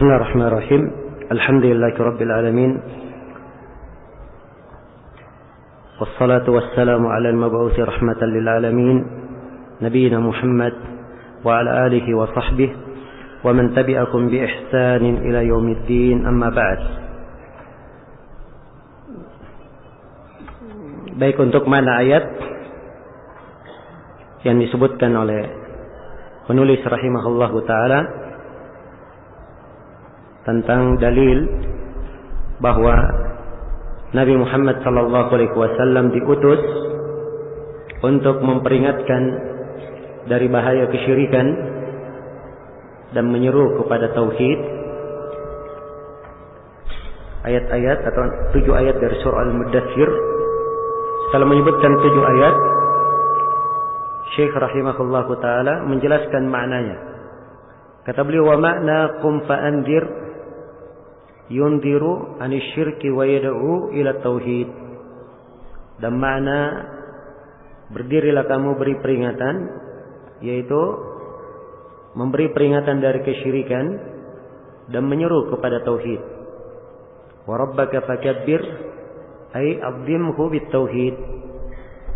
Bismillahirrahmanirrahim. Alhamdulillahirabbil alamin. Wassalatu wassalamu ala al-mab'uts rahmatan lil alamin, nabiyina Muhammad wa ala alihi wa sahbihi wa man tabi'akum bi ihsanin ila yaumiddin, amma ba'd. Baik, untuk mana ayat yang disebutkan oleh penulis rahimahullahu taala tentang dalil bahwa Nabi Muhammad sallallahu alaihi wasallam diutus untuk memperingatkan dari bahaya kesyirikan dan menyeru kepada tauhid. Ayat-ayat atau 7 ayat dari surah Al-Muddatsir. Setelah menyebutkan 7 ayat, Syekh rahimahullahu taala menjelaskan maknanya. Kata beliau, wa makna qum fa'andir yundiru anisyirki wa yad'u ila tauhid. Dan makna berdirilah kamu beri peringatan, yaitu memberi peringatan dari kesyirikan dan menyeru kepada tauhid. Wa rabbaka fakabbir ay adzimhu bit tauhid.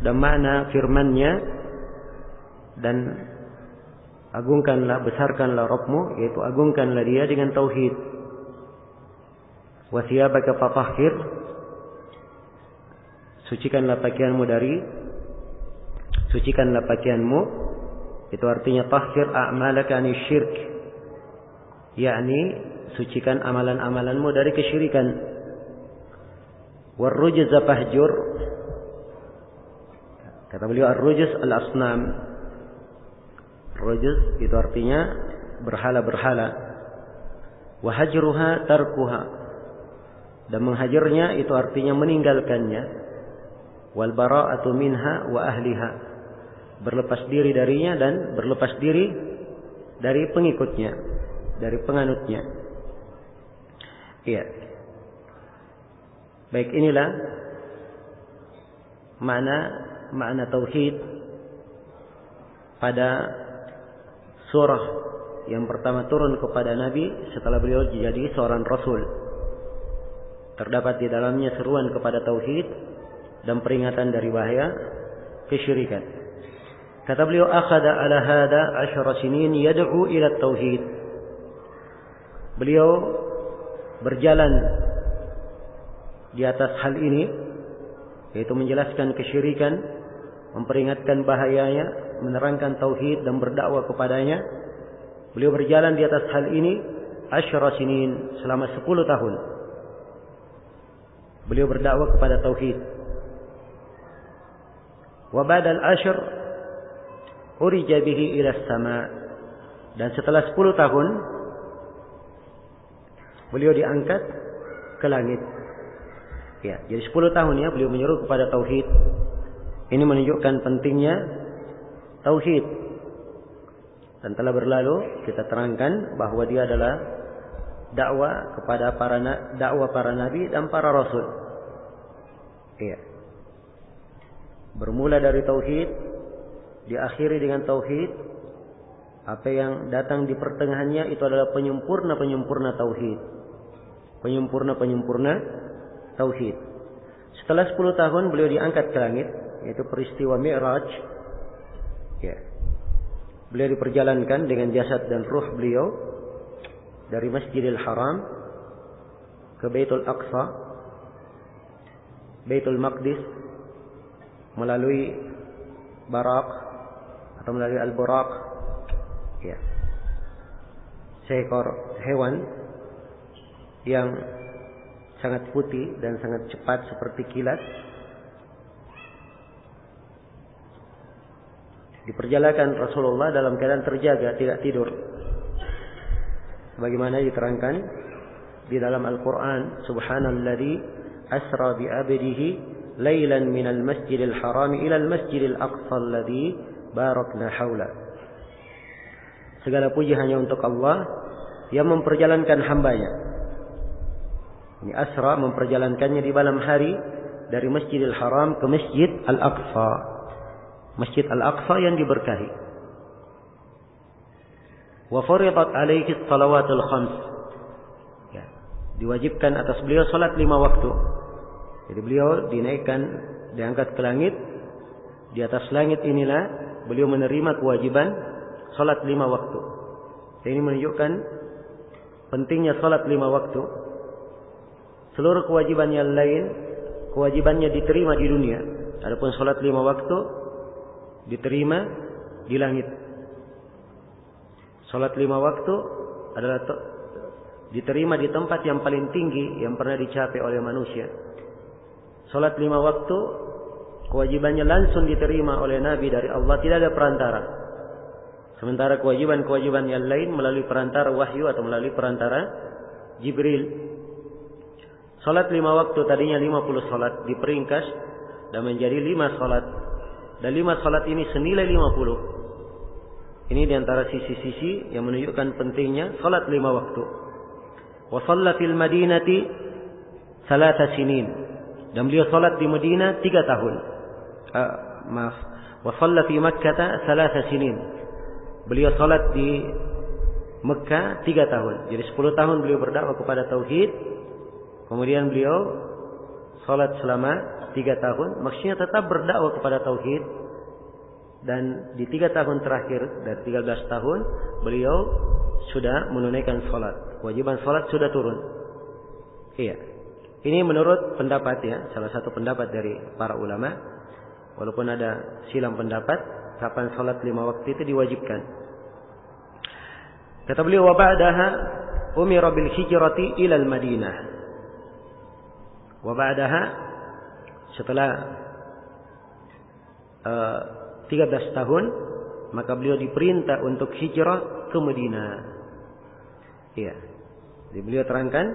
Dan makna firman-Nya, dan agungkanlah, besarkanlah Rabbmu, yaitu agungkanlah Dia dengan tauhid. Wa thiyabaka fatahhir, sucikanlah pakaianmu itu artinya tahhir a'malaka anisyirk, yakni sucikan amalan-amalanmu dari kesyirikan. Warrujza fahjur, kata beliau ar-rujz al-asnam. Rujz itu artinya berhala-berhala. Wa hajruha tarkuha, dan menghajarnya itu artinya meninggalkannya. Wal bara'atu minha wa ahliha, berlepas diri darinya dan berlepas diri dari pengikutnya, dari penganutnya. Iya. Baik, inilah makna tauhid pada surah yang pertama turun kepada Nabi setelah beliau jadi seorang rasul. Terdapat di dalamnya seruan kepada tauhid dan peringatan dari bahaya kesyirikan. Kata beliau, akhada ala hada 10 sinin yad'u ila tauhid. Beliau berjalan di atas hal ini, yaitu menjelaskan kesyirikan, memperingatkan bahayanya, menerangkan tauhid dan berdakwah kepadanya. Beliau berjalan di atas hal ini 10 sinin, selama 10 tahun. Beliau berdakwah kepada tauhid. Wa ba'dal 10 urija bihi ila sama', dan setelah 10 tahun beliau diangkat ke langit. Ya, jadi 10 tahun ya beliau menyeru kepada tauhid. Ini menunjukkan pentingnya tauhid. Dan telah berlalu kita terangkan bahwa dia adalah dakwah kepada para nabi dan para rasul. Iya. Bermula dari tauhid, diakhiri dengan tauhid. Apa yang datang di pertengahannya itu adalah penyempurna tauhid. Penyempurna tauhid. Setelah 10 tahun beliau diangkat ke langit, yaitu peristiwa Mi'raj. Ya. Beliau diperjalankan dengan jasad dan ruh beliau dari Masjidil Haram ke Baitul Aqsa, Baitul Maqdis, melalui Barak atau melalui Al-Buraq, ya, seekor hewan yang sangat putih dan sangat cepat seperti kilat. Diperjalankan Rasulullah dalam keadaan terjaga, tidak tidur. Sebagaimana diterangkan di dalam Al-Quran, Subhanalladzi asra bi abdihi lailan minal masjidil haram ilal masjidil aqsa alladzi barakna haula. Segala puji hanya untuk Allah yang memperjalankan hambanya. Ini asra, memperjalankannya di malam hari dari Masjidil Haram ke Masjid Al-Aqsa. Masjid Al-Aqsa yang diberkahi. Wa furidat alaihi salawatul khams, diwajibkan atas beliau salat 5 waktu. Jadi beliau dinaikkan, diangkat ke langit. Di atas langit inilah beliau menerima kewajiban salat 5 waktu. Ini menunjukkan pentingnya salat 5 waktu. Seluruh kewajiban yang lain, kewajibannya diterima di dunia. Adapun salat 5 waktu diterima di langit. Salat 5 waktu adalah diterima di tempat yang paling tinggi yang pernah dicapai oleh manusia. Salat 5 waktu kewajibannya langsung diterima oleh Nabi dari Allah, tidak ada perantara. Sementara kewajiban-kewajiban yang lain melalui perantara wahyu atau melalui perantara Jibril. Salat 5 waktu tadinya 50 salat diperingkas dan menjadi 5 salat. Dan 5 salat ini senilai 50. Ini diantara sisi-sisi yang menunjukkan pentingnya salat 5 waktu. Wa shalla fil Madinati 3 sinin. Dan beliau salat di Madinah 3 tahun. Wa shalla fi Makkah 3 sinin. Beliau salat di Mekah 3 tahun. Jadi 10 tahun beliau berdakwah kepada tauhid. Kemudian beliau salat selama 3 tahun. Maksudnya tetap berdakwah kepada tauhid. Dan di 3 tahun terakhir dari 13 tahun beliau sudah menunaikan salat. Kewajiban salat sudah turun. Iya. Ini menurut pendapat ya, salah satu pendapat dari para ulama. Walaupun ada silang pendapat kapan salat 5 waktu itu diwajibkan. Kata beliau, wa ba'daha umira bil hijrati ila al-Madinah. Wa ba'daha setelah 13 tahun maka beliau diperintah untuk hijrah ke Madinah. Iya. Jadi beliau terangkan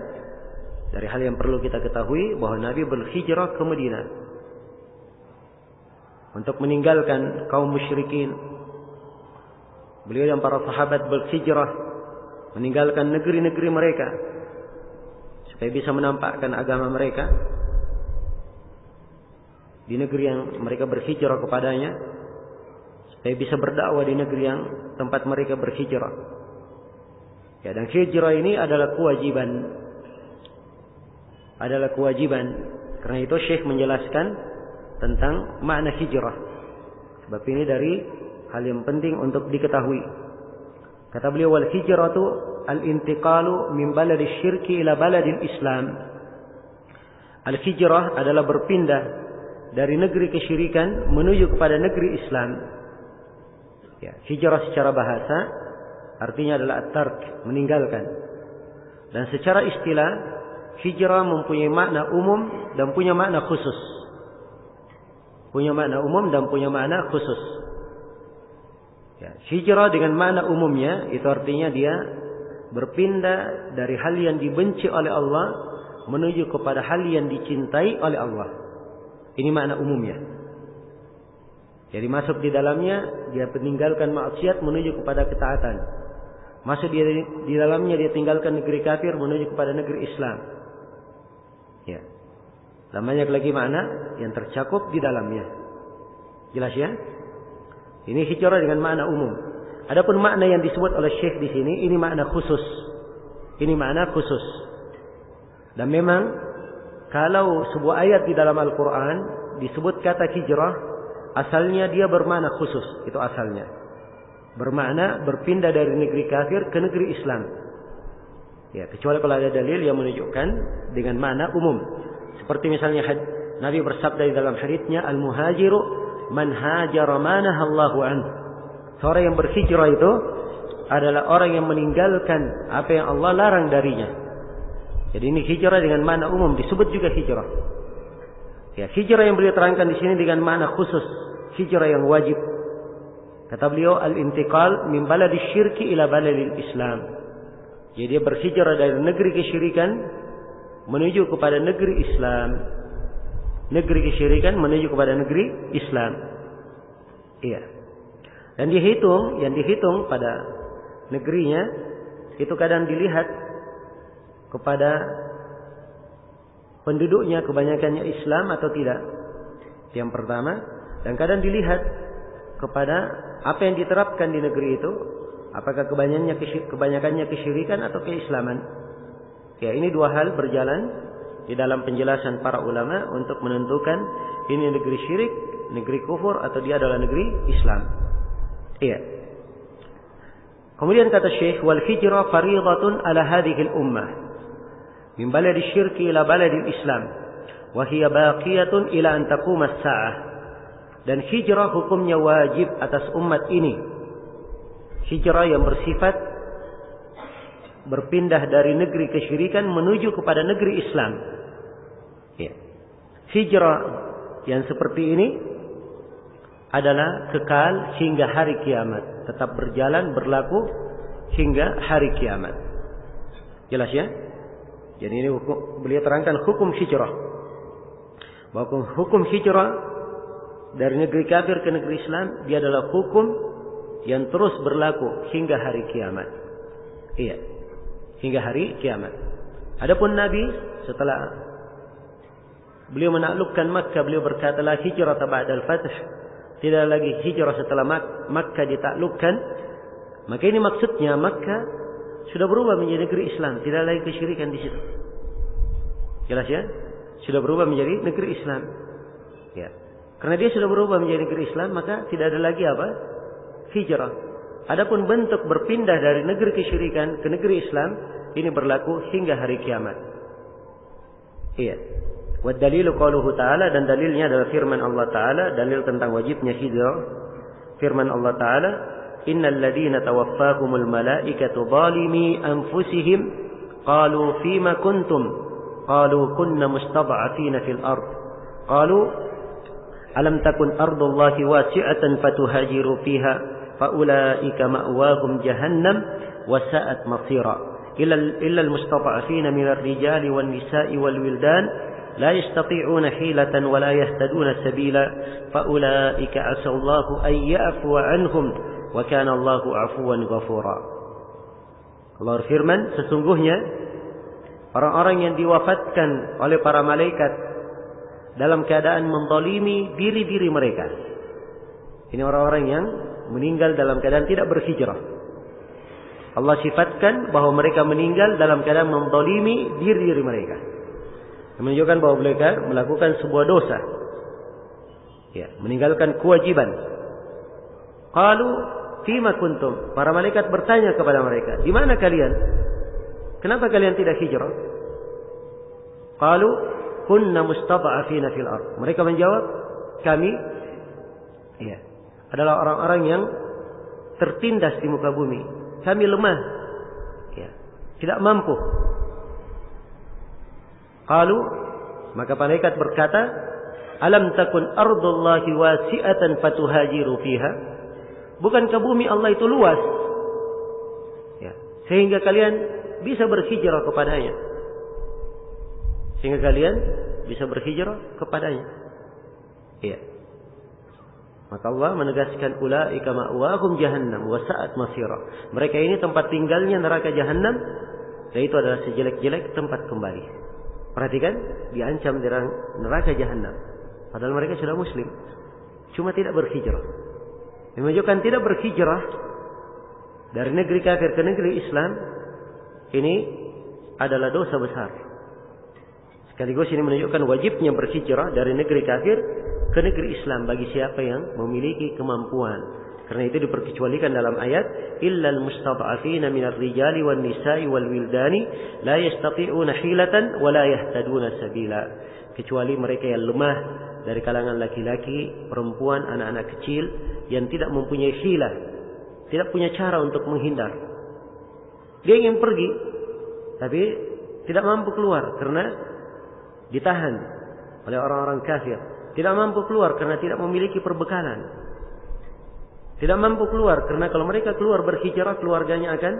dari hal yang perlu kita ketahui bahwa Nabi berhijrah ke Madinah untuk meninggalkan kaum musyrikin. Beliau dan para sahabat berhijrah meninggalkan negeri-negeri mereka supaya bisa menampakkan agama mereka di negeri yang mereka berhijrah kepadanya, supaya bisa berdakwah di negeri yang tempat mereka berhijrah. Ya, dan hijrah ini adalah kewajiban. Adalah kewajiban. Karena itu Syekh menjelaskan tentang makna hijrah. Sebab ini dari hal yang penting untuk diketahui. Kata beliau, wal hijratu al-intiqalu min baladil syirki ila baladil Islam. Al-hijrah adalah berpindah dari negeri kesyirikan menuju kepada negeri Islam. Ya, hijrah secara bahasa artinya adalah at-tark, meninggalkan. Dan secara istilah, hijrah mempunyai makna umum dan punya makna khusus. Punya makna umum dan punya makna khusus. Ya, hijrah dengan makna umumnya itu artinya dia berpindah dari hal yang dibenci oleh Allah menuju kepada hal yang dicintai oleh Allah. Ini makna umumnya. Jadi masuk di dalamnya dia meninggalkan maksiat menuju kepada ketaatan. Masuk di dalamnya dia tinggalkan negeri kafir menuju kepada negeri Islam. Ya. Dan banyak lagi makna yang tercakup di dalamnya. Jelas ya? Ini hijrah dengan makna umum. Adapun makna yang disebut oleh Syekh di sini ini makna khusus. Ini makna khusus. Dan memang kalau sebuah ayat di dalam Al-Quran disebut kata hijrah, asalnya dia bermakna khusus. Itu asalnya. Bermakna berpindah dari negeri kafir ke negeri Islam. Ya, kecuali kalau ada dalil yang menunjukkan dengan makna umum. Seperti misalnya Nabi bersabda di dalam haditsnya, al-muhajiru man hajara ma nahallahu anhu. Seorang yang berhijrah itu adalah orang yang meninggalkan apa yang Allah larang darinya. Jadi ini hijrah dengan makna umum, disebut juga hijrah. Ya, hijrah yang beliau terangkan di sini dengan makna khusus, hijrah yang wajib. Kata beliau, al-intiqal min baladi syirki ila baladil Islam. Jadi dia berhijrah dari negeri kesyirikan menuju kepada negeri Islam. Negeri kesyirikan menuju kepada negeri Islam. Iya. Dan yang dihitung pada negerinya itu kadang dilihat kepada penduduknya kebanyakannya Islam atau tidak. Yang pertama, dan kadang dilihat kepada apa yang diterapkan di negeri itu, apakah kebanyakannya kesyirikan atau keislaman. Ya, ini dua hal berjalan di dalam penjelasan para ulama untuk menentukan ini negeri syirik, negeri kufur, atau dia adalah negeri Islam. Iya. Kemudian kata Syekh, wal hijrah fariidatun ala hadhihi al-ummah min baladi syirki ila baladi Islam wa hiya baqiyatun ila an taquma as-sa'ah. Dan hijrah hukumnya wajib atas umat ini. Hijrah yang bersifat berpindah dari negeri kesyirikan menuju kepada negeri Islam. Ya. Hijrah yang seperti ini adalah kekal hingga hari kiamat, tetap berjalan berlaku hingga hari kiamat. Jelas ya? Jadi ini beliau terangkan hukum hijrah. Bahwa hukum hijrah dari negeri kafir ke negeri Islam, dia adalah hukum yang terus berlaku hingga hari kiamat. Iya, hingga hari kiamat. Adapun Nabi setelah beliau menaklukkan Makkah, beliau berkata la hijrah ba'dal fath. Tidak lagi hijrah setelah Makkah ditaklukkan. Maka ini maksudnya Makkah sudah berubah menjadi negeri Islam, tidak lagi kesyirikan di situ. Jelas ya? Sudah berubah menjadi negeri Islam. Ya. Karena dia sudah berubah menjadi negeri Islam, maka tidak ada lagi apa? Hijrah. Adapun bentuk berpindah dari negeri kesyirikan ke negeri Islam, ini berlaku hingga hari kiamat. Iya. Wa dalilu qauluhu ta'ala, dan dalilnya adalah firman Allah Ta'ala, dalil tentang wajibnya hijrah. Firman Allah Ta'ala, innal ladzina tawaffahumul malaikatu zalimi anfusihim qalu fima kuntum qalu kunna mustad'afina fil ard qalu alam takun ardullahi wasi'atan fatuhajiru fiha faulaika ma'wahum jahannam wa sa'at masira illa almustad'afina minar rijali wan nisa'i wal wildan la yastati'una hilatan wa la yahtaduna sabila faulaika 'asallahu an ya'fuwa 'anhum wa kana Allahu 'afuwan ghafura. Allah berfirman, sesungguhnya orang-orang yang diwafatkan oleh para malaikat dalam keadaan menzalimi diri-diri mereka. Ini orang-orang yang meninggal dalam keadaan tidak berhijrah. Allah sifatkan bahwa mereka meninggal dalam keadaan menzalimi diri-diri mereka. Menunjukkan bahwa mereka melakukan sebuah dosa. Ya, meninggalkan kewajiban. Qalu fima kuntum? Para malaikat bertanya kepada mereka, di mana kalian? Kenapa kalian tidak hijrah? Qalu kunna mustad'afina fil ard. Mereka menjawab, kami adalah orang-orang yang tertindas di muka bumi. Kami lemah. Tidak mampu. Qalu, maka malaikat berkata, alam takun ardullahi wasi'atan fatuhajiru fiha? Bukankah bumi Allah itu luas? Sehingga kalian bisa berhijrah kepadanya. Sehingga kalian bisa berhijrah kepadanya. Iya. Maka Allah menegaskan ulaika ma'wahum jahannam wa sa'at masira. Mereka ini tempat tinggalnya neraka jahannam, dan itu adalah sejelek-jelek tempat kembali. Perhatikan, diancam dengan neraka jahannam. Padahal mereka sudah muslim, cuma tidak berhijrah. Menunjukkan tidak berhijrah dari negeri kafir ke negeri Islam, ini adalah dosa besar. Sekaligus ini menunjukkan wajibnya berhijrah dari negeri kafir ke negeri Islam bagi siapa yang memiliki kemampuan. Karena itu diperkecualikan dalam ayat illal mustad'afina minar rijali wan nisa'i wal wildani la yastati'una hilatan wa la yahtaduna sabila. Kecuali mereka yang lemah dari kalangan laki-laki, perempuan, anak-anak kecil yang tidak mempunyai hilah, tidak punya cara untuk menghindar. Dia ingin pergi tapi tidak mampu keluar karena ditahan oleh orang-orang kafir. Tidak mampu keluar karena tidak memiliki perbekalan. Tidak mampu keluar karena kalau mereka keluar berhijrah, keluarganya akan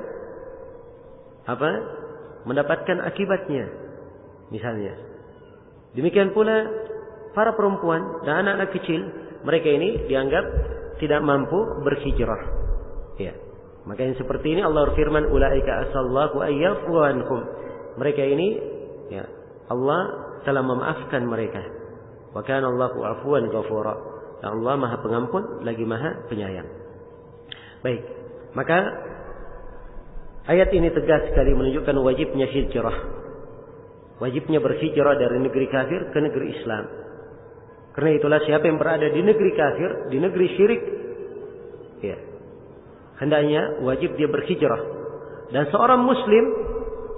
mendapatkan akibatnya. Misalnya. Demikian pula para perempuan dan anak-anak kecil, mereka ini dianggap tidak mampu berhijrah. Ya. Maka yang seperti ini Allah berfirman ulaika asallahu ayyafu anhum. Mereka ini Allah telah memaafkan mereka. Wa kana Allahu 'afuwan ghafura. Dan Allah Maha Pengampun lagi Maha Penyayang. Baik. Maka ayat ini tegas sekali menunjukkan wajibnya hijrah. wajibnya berhijrah dari negeri kafir ke negeri Islam. Karena itulah siapa yang berada di negeri kafir, di negeri syirik, ya, hendaknya wajib dia berhijrah. Dan seorang muslim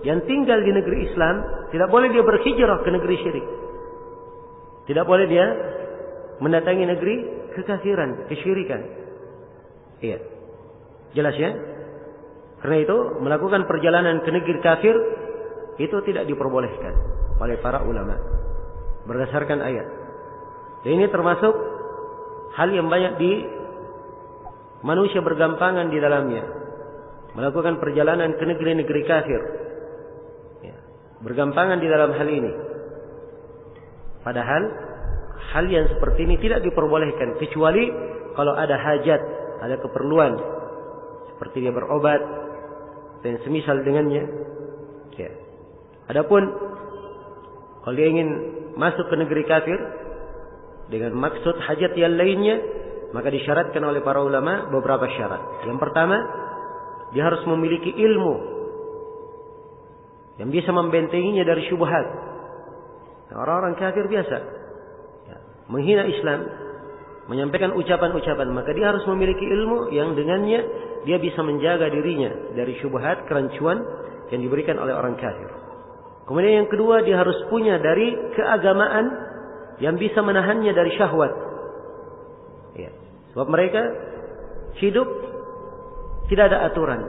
yang tinggal di negeri Islam tidak boleh dia berhijrah ke negeri syirik. Tidak boleh dia mendatangi negeri kekafiran, kesyirikan. Iya. Jelas ya? Karena itu melakukan perjalanan ke negeri kafir itu tidak diperbolehkan oleh para ulama berdasarkan ayat. Dan ini termasuk hal yang banyak manusia bergampangan di dalamnya, melakukan perjalanan ke negeri-negeri kafir, ya, bergampangan di dalam hal ini. Padahal hal yang seperti ini tidak diperbolehkan kecuali kalau ada hajat, ada keperluan, seperti dia berobat dan semisal dengannya. Ya. Adapun kalau dia ingin masuk ke negeri kafir dengan maksud hajat yang lainnya, maka disyaratkan oleh para ulama beberapa syarat. Yang pertama, dia harus memiliki ilmu yang bisa membentenginya dari syubhat. Nah, orang-orang kafir biasa ya, menghina Islam, menyampaikan ucapan-ucapan, maka dia harus memiliki ilmu yang dengannya dia bisa menjaga dirinya dari syubhat, kerancuan yang diberikan oleh orang kafir. Kemudian yang kedua, dia harus punya dari keagamaan yang bisa menahannya dari syahwat. Ya. Sebab mereka hidup tidak ada aturan.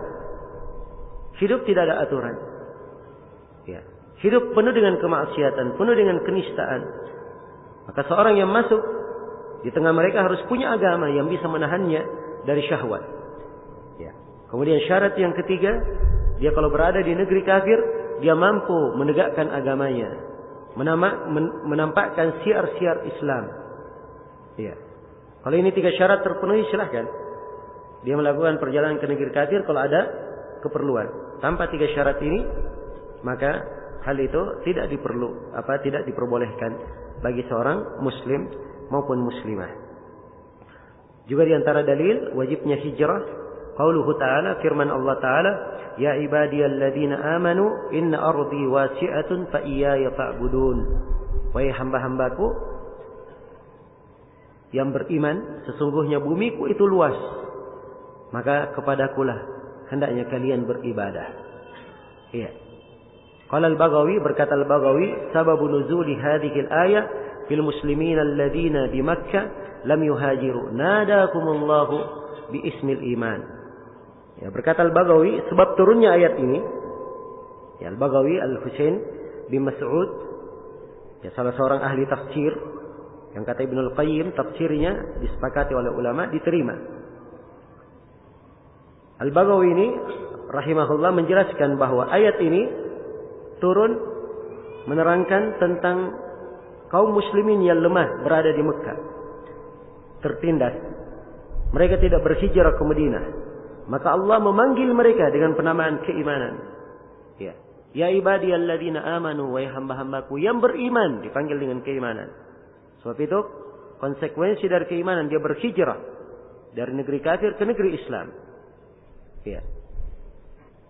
Hidup tidak ada aturan. Ya. Hidup penuh dengan kemaksiatan, penuh dengan kenistaan. Maka seorang yang masuk di tengah mereka harus punya agama yang bisa menahannya dari syahwat. Ya. Kemudian syarat yang ketiga, dia kalau berada di negeri kafir, dia mampu menegakkan agamanya, menampakkan siar-siar Islam. Ya. Kalau ini 3 syarat terpenuhi, silahkan dia melakukan perjalanan ke negeri kafir kalau ada keperluan. Tanpa 3 syarat ini, maka hal itu tidak diperbolehkan bagi seorang muslim maupun muslimah. Juga di antara dalil wajibnya hijrah, qauluhu ta'ala, firman Allah Ta'ala, ya ibadiyalladzina amanu inna ardi wasi'atun fa iyaya fa'budun. Wahai hamba-hambaku yang beriman, sesungguhnya bumiku itu luas, maka kepadakulah hendaknya kalian beribadah. Iya. Qala al-Baghawi, berkata al-Baghawi, sababu nuzuli hadhihi al-ayah fil muslimina alladhina di Makkah lam yuhajiru nadakumullahu bi ismil iman. Ya, berkata al-Baghawi, sebab turunnya ayat ini, ya, al-Baghawi Al-Husain bin Mas'ud, ya, salah seorang ahli tafsir, yang kata Ibnul Qayyim tafsirnya disepakati oleh ulama, diterima. Al-Baghawi ini rahimahullah menjelaskan bahwa ayat ini turun menerangkan tentang kaum muslimin yang lemah berada di Mekah, tertindas. Mereka tidak berhijrah ke Madinah. Maka Allah memanggil mereka dengan penamaan keimanan. Ya, ya ibadiyalladzina amanu, wahai hamba-hambaku yang beriman, dipanggil dengan keimanan. Sebab itu konsekuensi dari keimanan dia berhijrah dari negeri kafir ke negeri Islam. Ya.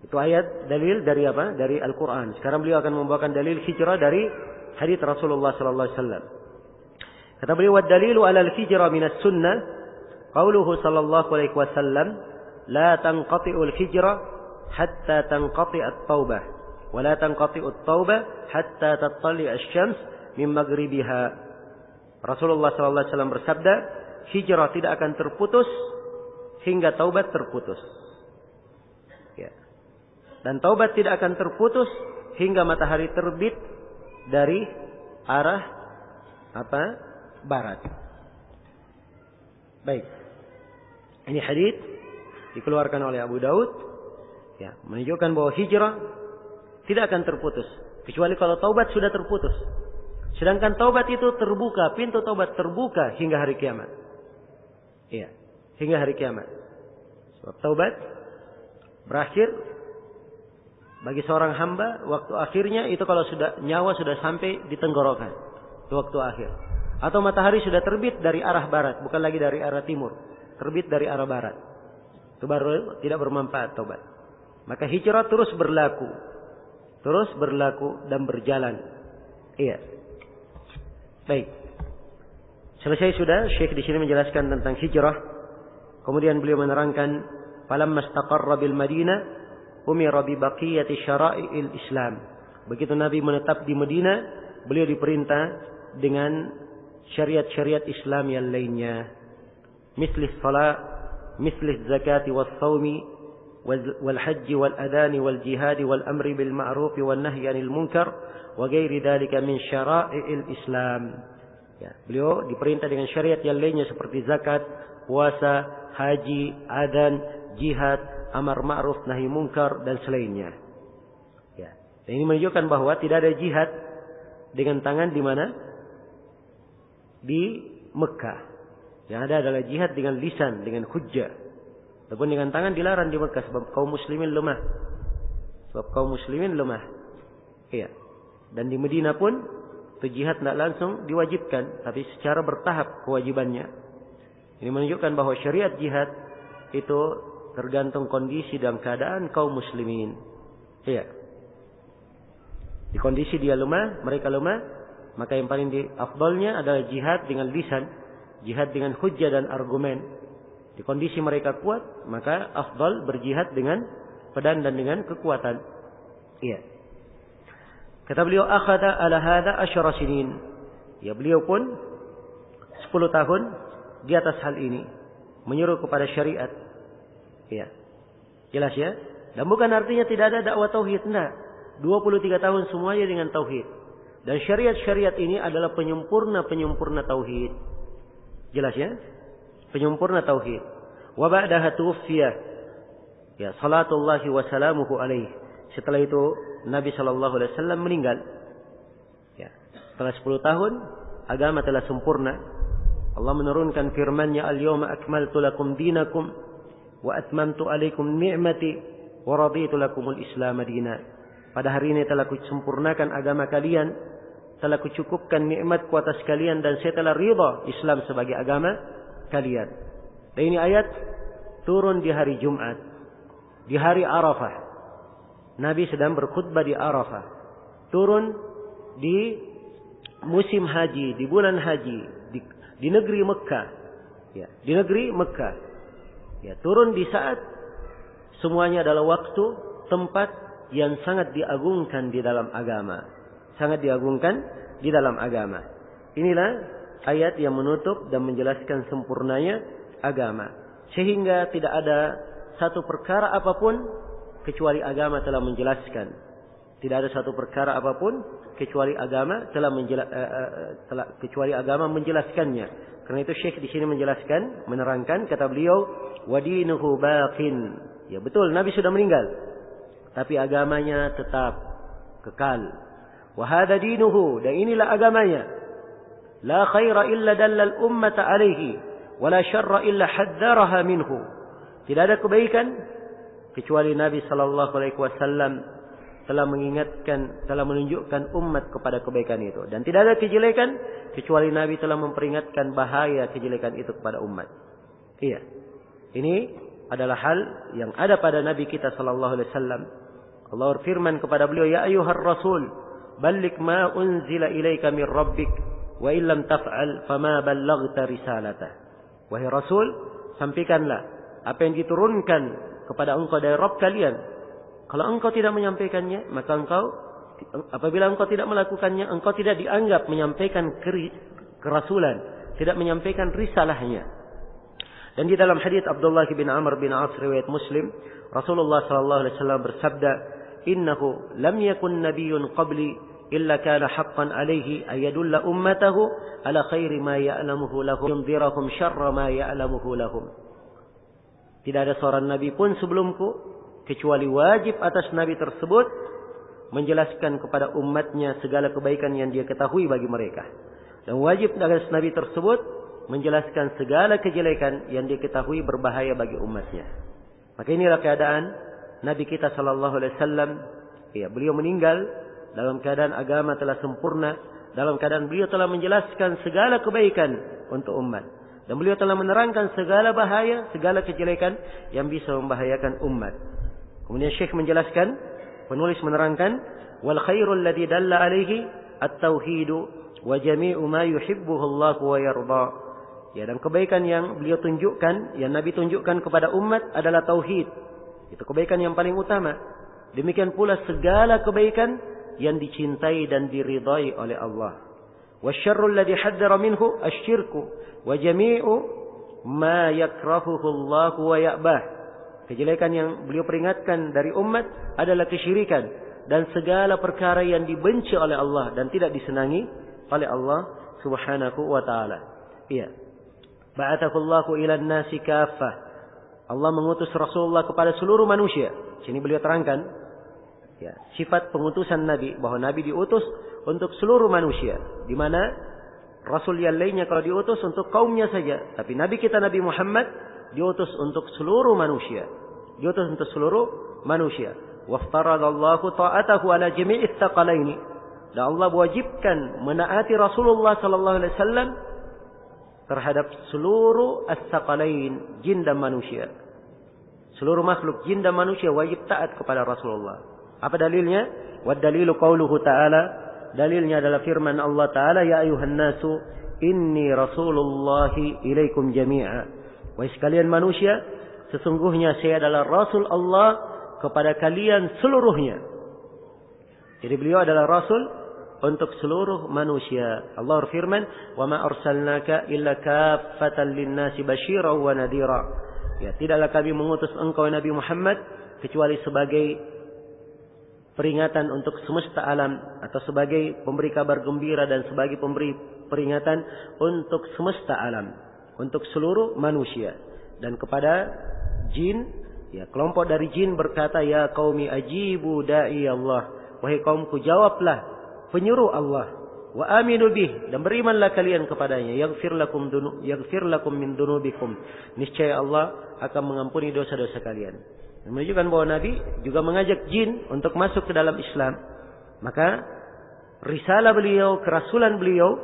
Itu ayat dalil dari apa? Dari Al-Quran. Sekarang beliau akan membawakan dalil hijrah dari hadits Rasulullah sallallahu alaihi wasallam. Kata beliau, "Wad-dalilu 'ala al-hijrah min as-sunnah qauluhu sallallahu alaihi wasallam, la tanqati'u al-hijrah hatta tanqati' at-taubah, wa la tanqati'u at-taubah hatta tattali' asy-syams min maghribiha." Rasulullah sallallahu alaihi wasallam bersabda, hijrah tidak akan terputus hingga taubat terputus. Ya. Dan taubat tidak akan terputus hingga matahari terbit dari arah apa? Barat. Baik. Ini hadits dikeluarkan oleh Abu Daud, ya, menunjukkan bahwa hijrah tidak akan terputus kecuali kalau taubat sudah terputus. Sedangkan taubat itu terbuka, pintu taubat terbuka hingga hari kiamat. Iya, hingga hari kiamat. Sebab taubat berakhir bagi seorang hamba waktu akhirnya itu kalau sudah nyawa sudah sampai di tenggorokan, itu waktu akhir. Atau matahari sudah terbit dari arah barat, bukan lagi dari arah timur, terbit dari arah barat. Itu baru tidak bermanfaat taubat. Maka hijrah terus berlaku terus berlaku dan berjalan. Iya. Baik. Selesai sudah Syekh di sini menjelaskan tentang hijrah. Kemudian beliau menerangkan, "Falamma istaqarra bil Madinah, umira bi baqiyati syara'il Islam." Begitu Nabi menetap di Madinah, beliau diperintah dengan syariat-syariat Islam yang lainnya. Mislis salat, mislis zakati was saumi, wal hajji wal adani wal jihadi wal amri bil ma'ruf wal nahyi anil munkar wa ghairi dzalika min syara'il Islam. Ya, beliau diperintah dengan syariat yang lainnya seperti zakat, puasa, haji, adzan, jihad, amar ma'ruf, nahi munkar dan selainnya. Ya. Dan ini menunjukkan bahwa tidak ada jihad dengan tangan di mana? Di Mekah. Yang ada adalah jihad dengan lisan, dengan hujjah. Ataupun dengan tangan dilarang di Mekah sebab kaum muslimin lemah. Iya. Dan di Madinah pun itu jihad tidak langsung diwajibkan, tapi secara bertahap kewajibannya. Ini menunjukkan bahwa syariat jihad itu tergantung kondisi dan keadaan kaum muslimin. Iya. Di kondisi dia lemah, mereka lemah, maka yang paling afdalnya adalah jihad dengan lisan, jihad dengan hujjah dan argumen. Di kondisi mereka kuat, maka afdal berjihad dengan pedang dan dengan kekuatan. Iya. Kata beliau, akhadha ala hadha 10 sinin. Ya, beliau pun 10 tahun di atas hal ini, menyuruh kepada syariat. Ya. Jelas ya? Dan bukan artinya tidak ada dakwah tauhid, enggak. 23 tahun semuanya dengan tauhid. Dan syariat-syariat ini adalah penyempurna tauhid. Jelas ya? Penyempurna tauhid. Wa ba'daha tuwfiya. Ya, salatullahi wa salamuhu alaihi. Setelah itu Nabi SAW meninggal. Ya, setelah 10 tahun agama telah sempurna. Allah menurunkan firman-Nya, "Al-yawma akmaltu lakum dinakum wa atmamtu alaikum ni'mati wa raditu lakumul Islam dinan." Pada hari ini telah kusempurnakan agama kalian, telah kucukupkan nikmatku atas kalian dan saya telah ridha Islam sebagai agama kalian. Dan ini ayat turun di hari Jumat, di hari Arafah. Nabi sedang berkhutbah di Arafah. Turun di musim haji, di bulan haji, di negeri Mekah. Ya, di negeri Mekah. Ya, turun di saat semuanya adalah waktu, tempat yang sangat diagungkan di dalam agama. Sangat diagungkan di dalam agama. Inilah ayat yang menutup dan menjelaskan sempurnanya agama. Sehingga tidak ada satu perkara apapun kecuali agama telah menjelaskan. Tidak ada satu perkara apapun kecuali agama kecuali agama menjelaskannya. Karena itu Syekh di sini menjelaskan, menerangkan, kata beliau, "Wadinuhu baqin." Ya betul, Nabi sudah meninggal, tapi agamanya tetap kekal. Wa hadha dinuhu, dan inilah agamanya. La khaira illa dallal ummata alaihi, wa la syarra illa haddaraha minhu. Tidak ada kebaikan kecuali Nabi sallallahu alaihi wasallam telah mengingatkan, telah menunjukkan umat kepada kebaikan itu. Dan tidak ada kejelekan kecuali Nabi telah memperingatkan bahaya kejelekan itu kepada umat. Iya. Ini adalah hal yang ada pada Nabi kita sallallahu alaihi wasallam. Allah berfirman kepada beliau, "Ya ayyuhar rasul, balligh ma unzila ilaika min rabbik, wa illam taf'al fama ballaghta risalatah." Wahai Rasul, sampaikanlah apa yang diturunkan kepada engkau dari Rabb kalian. Kalau engkau tidak menyampaikannya, maka apabila engkau tidak melakukannya, engkau tidak dianggap menyampaikan kerasulan, tidak menyampaikan risalahnya. Dan di dalam hadits Abdullah bin Amr bin As riwayat Muslim, Rasulullah sallallahu alaihi wasallam bersabda, "Innahu lam yakun nabiyyun qabli illa kana haqqan alaihi ayadulla ummatahu ala khairi ma ya'lamuhu lahum yunzirahum syarra ma ya'lamuhu lahum." Tidak ada seorang nabi pun sebelumku kecuali wajib atas nabi tersebut menjelaskan kepada umatnya segala kebaikan yang dia ketahui bagi mereka. Dan wajib atas nabi tersebut menjelaskan segala kejelekan yang dia ketahui berbahaya bagi umatnya. Maka inilah keadaan Nabi kita sallallahu alaihi wasallam. Ya, beliau meninggal dalam keadaan agama telah sempurna, dalam keadaan beliau telah menjelaskan segala kebaikan untuk umat. Dan beliau telah menerangkan segala bahaya, segala kejelekan yang bisa membahayakan umat. Kemudian Syekh menjelaskan, penulis menerangkan, wal khairul ladzi dalla alaihi at-tauhid wa jami'u ma yuhibbuhu Allah wa yarda. Ya, dan kebaikan yang beliau tunjukkan, yang Nabi tunjukkan kepada umat adalah tauhid. Itu kebaikan yang paling utama. Demikian pula segala kebaikan yang dicintai dan diridai oleh Allah. Wasyarrul ladzi haddara minhu asyirku wa jami'u ma yakrahuhu Allah wa ya'bah. Kejelekan yang beliau peringatkan dari umat adalah kesyirikan dan segala perkara yang dibenci oleh Allah dan tidak disenangi oleh Allah Subhanahu wa taala. Iya. Ba'athakullahu ila an-nasi kaffah. Allah mengutus Rasulullah kepada seluruh manusia. Sini beliau terangkan ya, sifat pengutusan Nabi, bahwa Nabi diutus untuk seluruh manusia, di mana Rasul yang lainnya kalau diutus untuk kaumnya saja, tapi Nabi kita Nabi Muhammad diutus untuk seluruh manusia. Diutus untuk seluruh manusia. Waftaradallahu ta'atahu ala jami'is tsaqalaini. Dan Allah wajibkan menaati Rasulullah sallallahu alaihi wasallam terhadap seluruh as-tsaqalain, jin dan manusia. Seluruh makhluk jin dan manusia wajib taat kepada Rasulullah. Apa dalilnya? Wad dalilu qauluhu ta'ala. Dalilnya adalah firman Allah Ta'ala, ya ayuhan nasu inni rasulullahi ilaikum jami'a. Wahai sekalian manusia, sesungguhnya saya adalah Rasul Allah kepada kalian seluruhnya. Jadi beliau adalah Rasul untuk seluruh manusia. Allah berfirman, wa ma arsalnaka illa kaffatan lin-nasi basyiran wa nadhira. Ya, tidaklah kami mengutus engkau Nabi Muhammad kecuali sebagai peringatan untuk semesta alam, atau sebagai pemberi kabar gembira dan sebagai pemberi peringatan untuk semesta alam, untuk seluruh manusia. Dan kepada jin, ya, kelompok dari jin berkata, ya qaumi ajibu da'i Allah. Wahai kaumku, jawablah penyuruh Allah. Wa aminu bih, dan berimanlah kalian kepadanya. Yaghfir lakum min dunubikum. Niscaya Allah akan mengampuni dosa-dosa kalian. Menunjukkan bahwa Nabi juga mengajak jin untuk masuk ke dalam Islam. Maka risalah beliau, kerasulan beliau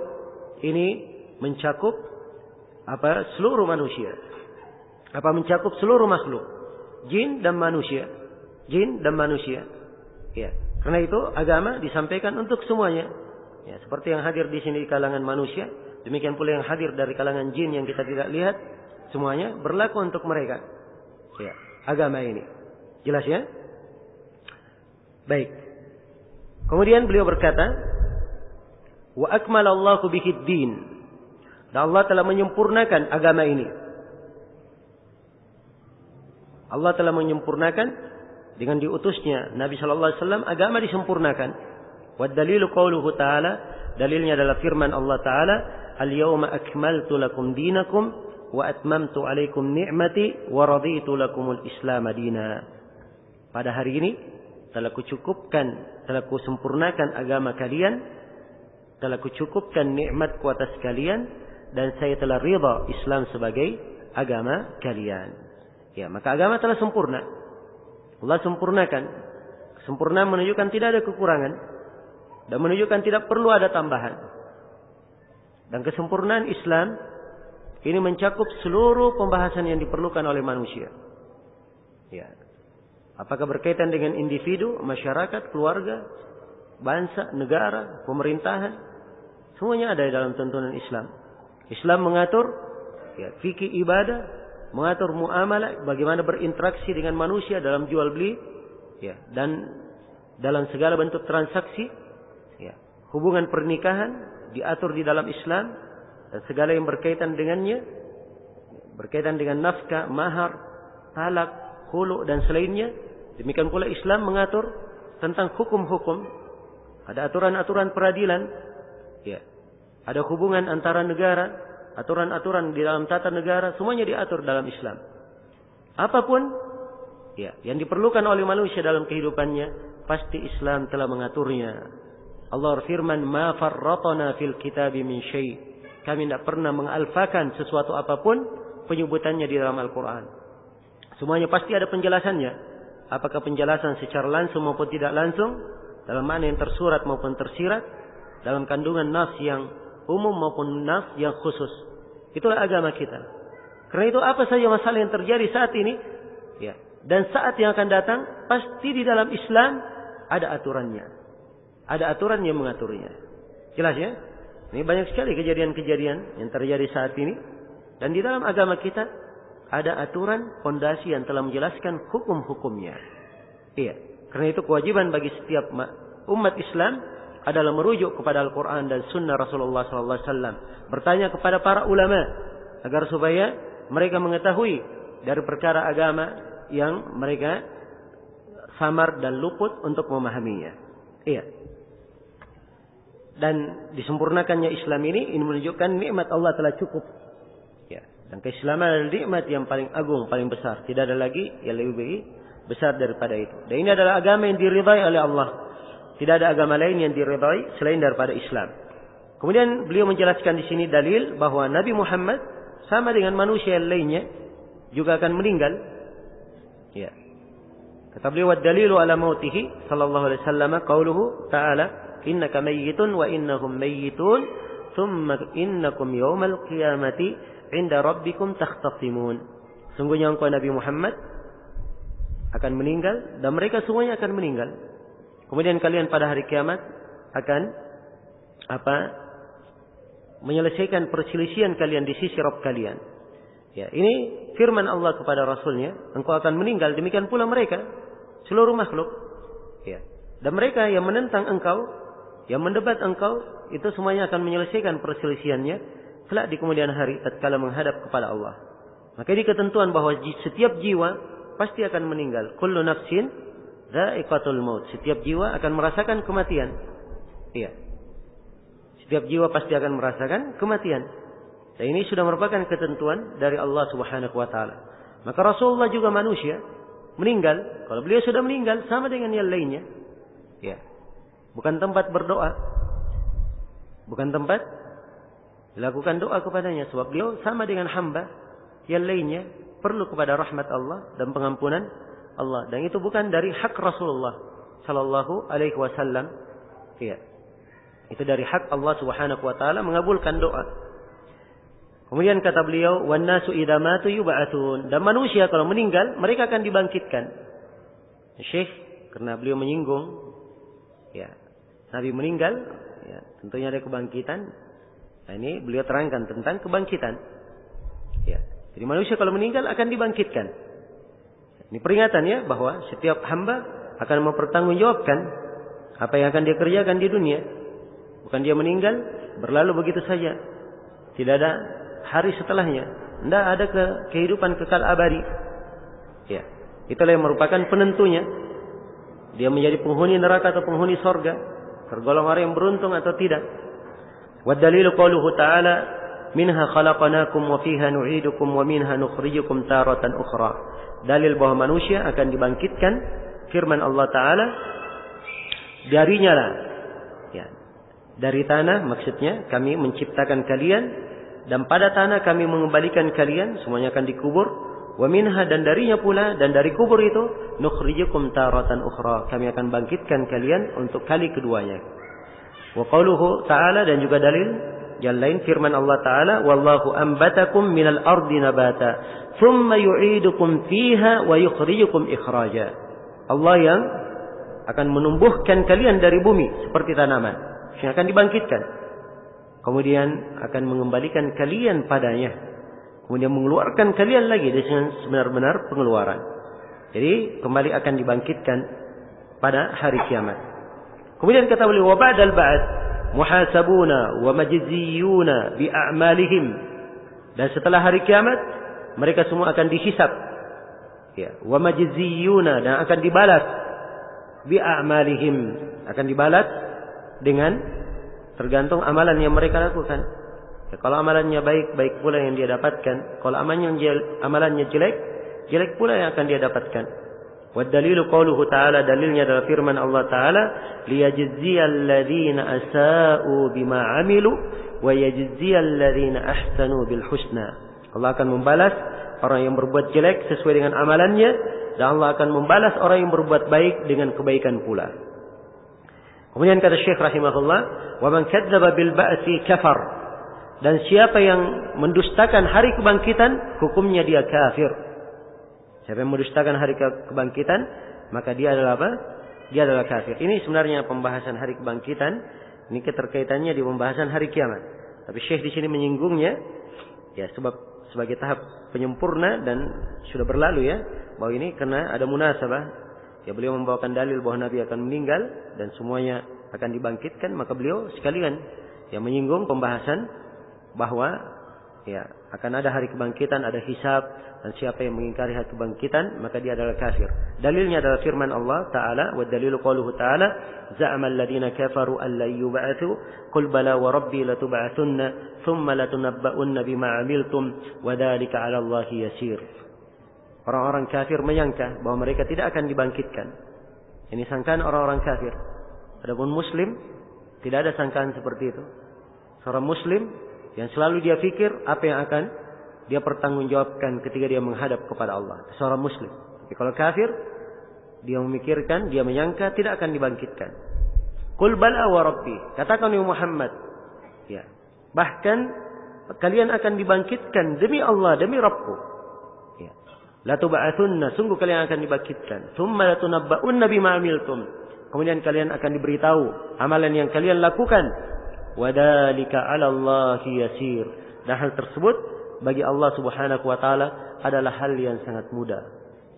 ini mencakup seluruh manusia. Mencakup seluruh makhluk, jin dan manusia. Jin dan manusia. Ya, karena itu agama disampaikan untuk semuanya. Ya, seperti yang hadir di sini di kalangan manusia, demikian pula yang hadir dari kalangan jin yang kita tidak lihat, semuanya berlaku untuk mereka. Ya, agama ini. Jelas ya? Baik. Kemudian beliau berkata, wa akmalallahu bihid din. Dan Allah telah menyempurnakan agama ini. Allah telah menyempurnakan dengan diutusnya Nabi sallallahu alaihi wasallam, agama disempurnakan. Wa dalilu qauluhu ta'ala, dalilnya adalah firman Allah Ta'ala, al-yawma akmaltu lakum dinakum wa atmamtu alaikum ni'mati wa raditu lakumul Islam madina. Pada hari ini telah kusempurnakan agama kalian, telah kucukupkan nikmatku atas kalian, dan saya telah ridha Islam sebagai agama kalian. Ya, maka agama telah sempurna. Allah sempurnakan. Sempurna menunjukkan tidak ada kekurangan dan menunjukkan tidak perlu ada tambahan. Dan kesempurnaan Islam ini mencakup seluruh pembahasan yang diperlukan oleh manusia. Ya. Apakah berkaitan dengan individu, masyarakat, keluarga, bangsa, negara, pemerintahan, semuanya ada dalam tuntunan Islam. Islam mengatur ya, fikih ibadah, mengatur muamalah, bagaimana berinteraksi dengan manusia dalam jual beli, ya, dan dalam segala bentuk transaksi, ya, hubungan pernikahan diatur di dalam Islam dan segala yang berkaitan dengannya, berkaitan dengan nafkah, mahar, talak, khulu dan selainnya. Demikian pula Islam mengatur tentang hukum-hukum, ada aturan-aturan peradilan, ya, ada hubungan antara negara, aturan-aturan di dalam tata negara, semuanya diatur dalam Islam. Apapun ya yang diperlukan oleh manusia dalam kehidupannya, pasti Islam telah mengaturnya. Allah berfirman, "Ma farratna fil kitabi min syai'." Kami tidak pernah mengalfakan sesuatu apapun penyebutannya di dalam Al-Qur'an. Semuanya pasti ada penjelasannya. Apakah penjelasan secara langsung maupun tidak langsung, dalam mana yang tersurat maupun tersirat, dalam kandungan nas yang umum maupun nas yang khusus. Itulah agama kita. Karena itu apa saja masalah yang terjadi saat ini, ya, dan saat yang akan datang, pasti di dalam Islam ada aturannya. Ada aturan yang mengaturnya. Jelas ya? Ini banyak sekali kejadian-kejadian yang terjadi saat ini. Dan di dalam agama kita ada aturan, fondasi yang telah menjelaskan hukum-hukumnya. Iya. Karena itu kewajiban bagi setiap umat Islam adalah merujuk kepada Al-Quran dan Sunnah Rasulullah SAW. Bertanya kepada para ulama agar supaya mereka mengetahui dari perkara agama yang mereka samar dan luput untuk memahaminya. Iya. Dan disempurnakannya Islam ini menunjukkan nikmat Allah telah cukup. Ya. Dan keislaman adalah nikmat yang paling agung, paling besar. Tidak ada lagi yang lebih besar daripada itu. Dan ini adalah agama yang diridai oleh Allah. Tidak ada agama lain yang diridai selain daripada Islam. Kemudian beliau menjelaskan di sini dalil bahwa Nabi Muhammad sama dengan manusia yang lainnya juga akan meninggal. Ya. Kata beliau, "Dalilu ala mautihi sallallahu alaihi wasallam qauluhu ta'ala innaka mayyitun wa innahum mayyitun thumma innakum yawmal qiyamati 'inda rabbikum takhtasimun." Sungguhnya engkau Nabi Muhammad akan meninggal dan mereka semuanya akan meninggal. Kemudian kalian pada hari kiamat akan menyelesaikan perselisihan kalian di sisi Rabb kalian. Ya, ini firman Allah kepada Rasulnya, engkau akan meninggal, demikian pula mereka, seluruh makhluk. Ya. Dan mereka yang menentang engkau, yang mendebat engkau, itu semuanya akan menyelesaikan perselisihannya kelak di kemudian hari tatkala menghadap kepada Allah. Maka ini ketentuan bahwa setiap jiwa pasti akan meninggal. Kullu nafsin dha'iqatul maut. Setiap jiwa akan merasakan kematian. Iya. Setiap jiwa pasti akan merasakan kematian. Dan ini sudah merupakan ketentuan dari Allah Subhanahu wa taala. Maka Rasulullah juga manusia, meninggal. Kalau beliau sudah meninggal sama dengan yang lainnya. Ya. Bukan tempat berdoa. Bukan tempat dilakukan doa kepadanya, sebab beliau sama dengan hamba yang lainnya, perlu kepada rahmat Allah dan pengampunan Allah. Dan itu bukan dari hak Rasulullah sallallahu alaihi wasallam. Ya. Itu dari hak Allah Subhanahu wa taala mengabulkan doa. Kemudian kata beliau, "Wan nasu idza matu yub'atsun." Dan manusia kalau meninggal, mereka akan dibangkitkan. Syekh karena beliau menyinggung ya, Nabi meninggal, ya, tentunya ada kebangkitan. Nah, ini beliau terangkan tentang kebangkitan. Ya. Jadi manusia kalau meninggal akan dibangkitkan. Ini peringatan ya bahwa setiap hamba akan mempertanggungjawabkan apa yang akan dia kerjakan di dunia. Bukan dia meninggal berlalu begitu saja. Tidak ada hari setelahnya. Tidak ada kehidupan kekal abadi. Ya. Itulah yang merupakan penentunya. Dia menjadi penghuni neraka atau penghuni sorga. Tergolong orang yang beruntung atau tidak. Wa dalilu qauluhu ta'ala minha khalaqnakum wa fiha nu'idukum wa minha nukhrijukum taratan ukhra. Dalil bahwa manusia akan dibangkitkan, firman Allah Ta'ala, darinya lah ya, dari tanah maksudnya kami menciptakan kalian, dan pada tanah kami mengembalikan kalian, semuanya akan dikubur. Wa minha, dan darinya pula, dan dari kubur itu nukhrijukum taratan ukhra, kami akan bangkitkan kalian untuk kali keduanya. Wa qauluhu ta'ala, dan juga dalil yang lain firman Allah Ta'ala, wallahu ambatakum minal ardi nabata thumma yu'idukum fiha wa yukhrijukum ikhraja. Allah yang akan menumbuhkan kalian dari bumi seperti tanaman yang akan dibangkitkan, kemudian akan mengembalikan kalian padanya, kemudian mengeluarkan kalian lagi dengan sebenar-benar pengeluaran. Jadi kembali akan dibangkitkan pada hari kiamat. Kemudian kata beliau, wa ba'dal ba'd muhasabuna wa majziyuna bi a'malihim. Dan setelah hari kiamat mereka semua akan dihisab. Ya, wa majziyuna, dan akan dibalas bi a'malihim, akan dibalas dengan tergantung amalan yang mereka lakukan. Ya, kalau amalannya baik, baik pula yang dia dapatkan. Kalau amalannya jelek, jelek pula yang akan dia dapatkan. Wa dalilu qauluhu ta'ala, dalilnya adalah firman Allah Ta'ala, liyajziyal ladzina asa'u bima 'amilu wa yajziyal ladzina ahsanu bil husna. Allah akan membalas orang yang berbuat jelek sesuai dengan amalannya, dan Allah akan membalas orang yang berbuat baik dengan kebaikan pula. Kemudian kata Syekh rahimahullah, wa man kadzdzaba bil ba'si kafar. Dan siapa yang mendustakan hari kebangkitan, hukumnya dia kafir. Siapa yang mendustakan hari kebangkitan, maka dia adalah apa? dia adalah kafir. Ini sebenarnya pembahasan hari kebangkitan. Ini keterkaitannya di pembahasan hari kiamat. Tapi Syekh di sini menyinggungnya, ya sebab sebagai tahap penyempurna dan sudah berlalu ya, bahwa ini karena ada munasabah. Ya beliau membawakan dalil bahwa Nabi akan meninggal dan semuanya akan dibangkitkan, maka beliau sekalian yang menyinggung pembahasan bahwa ya akan ada hari kebangkitan, ada hisab, dan siapa yang mengingkari hari kebangkitan maka dia adalah kafir. Dalilnya adalah firman Allah Ta'ala, wa dalilu qauluhu Ta'ala, za'ama alladhina kafaru an la yub'atsu qul bala wa rabbi latub'atsunna thumma latunabba'unna bima 'amiltum wa dzalika 'ala Allahi yasir. Orang-orang kafir menyangka bahwa mereka tidak akan dibangkitkan. Ini sangkaan orang-orang kafir. Adapun muslim tidak ada sangkaan seperti itu. Seorang muslim yang selalu dia pikir apa yang akan dia pertanggungjawabkan ketika dia menghadap kepada Allah. Seorang muslim. Tapi kalau kafir, dia memikirkan, dia menyangka tidak akan dibangkitkan. Qul bala wa rabbi. Katakan ya Muhammad. Ya. Bahkan kalian akan dibangkitkan demi Allah, demi Rabbku. Ya. La tub'atsunna, sungguh kalian akan dibangkitkan. Tsumma latunabba'unna bima 'amiltum. Kemudian kalian akan diberitahu amalan yang kalian lakukan. Wa dzalika 'ala Allahi yasir. Dan hal tersebut bagi Allah Subhanahu wa taala adalah hal yang sangat mudah.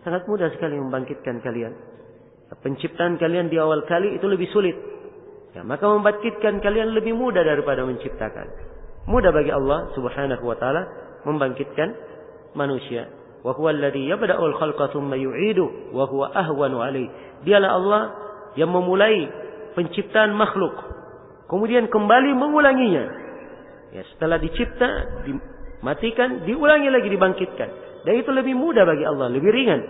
Sangat mudah sekali membangkitkan kalian. Penciptaan kalian di awal kali itu lebih sulit. Ya, maka membangkitkan kalian lebih mudah daripada menciptakan. Mudah bagi Allah Subhanahu wa taala membangkitkan manusia. Wa huwa alladhi yabda'ul khalqa tsumma yu'idu wa huwa ahwanu 'alaihi. Dialah Allah yang memulai penciptaan makhluk, kemudian kembali mengulanginya. Ya, setelah dicipta, dimatikan, diulangi lagi, dibangkitkan. Dan itu lebih mudah bagi Allah, lebih ringan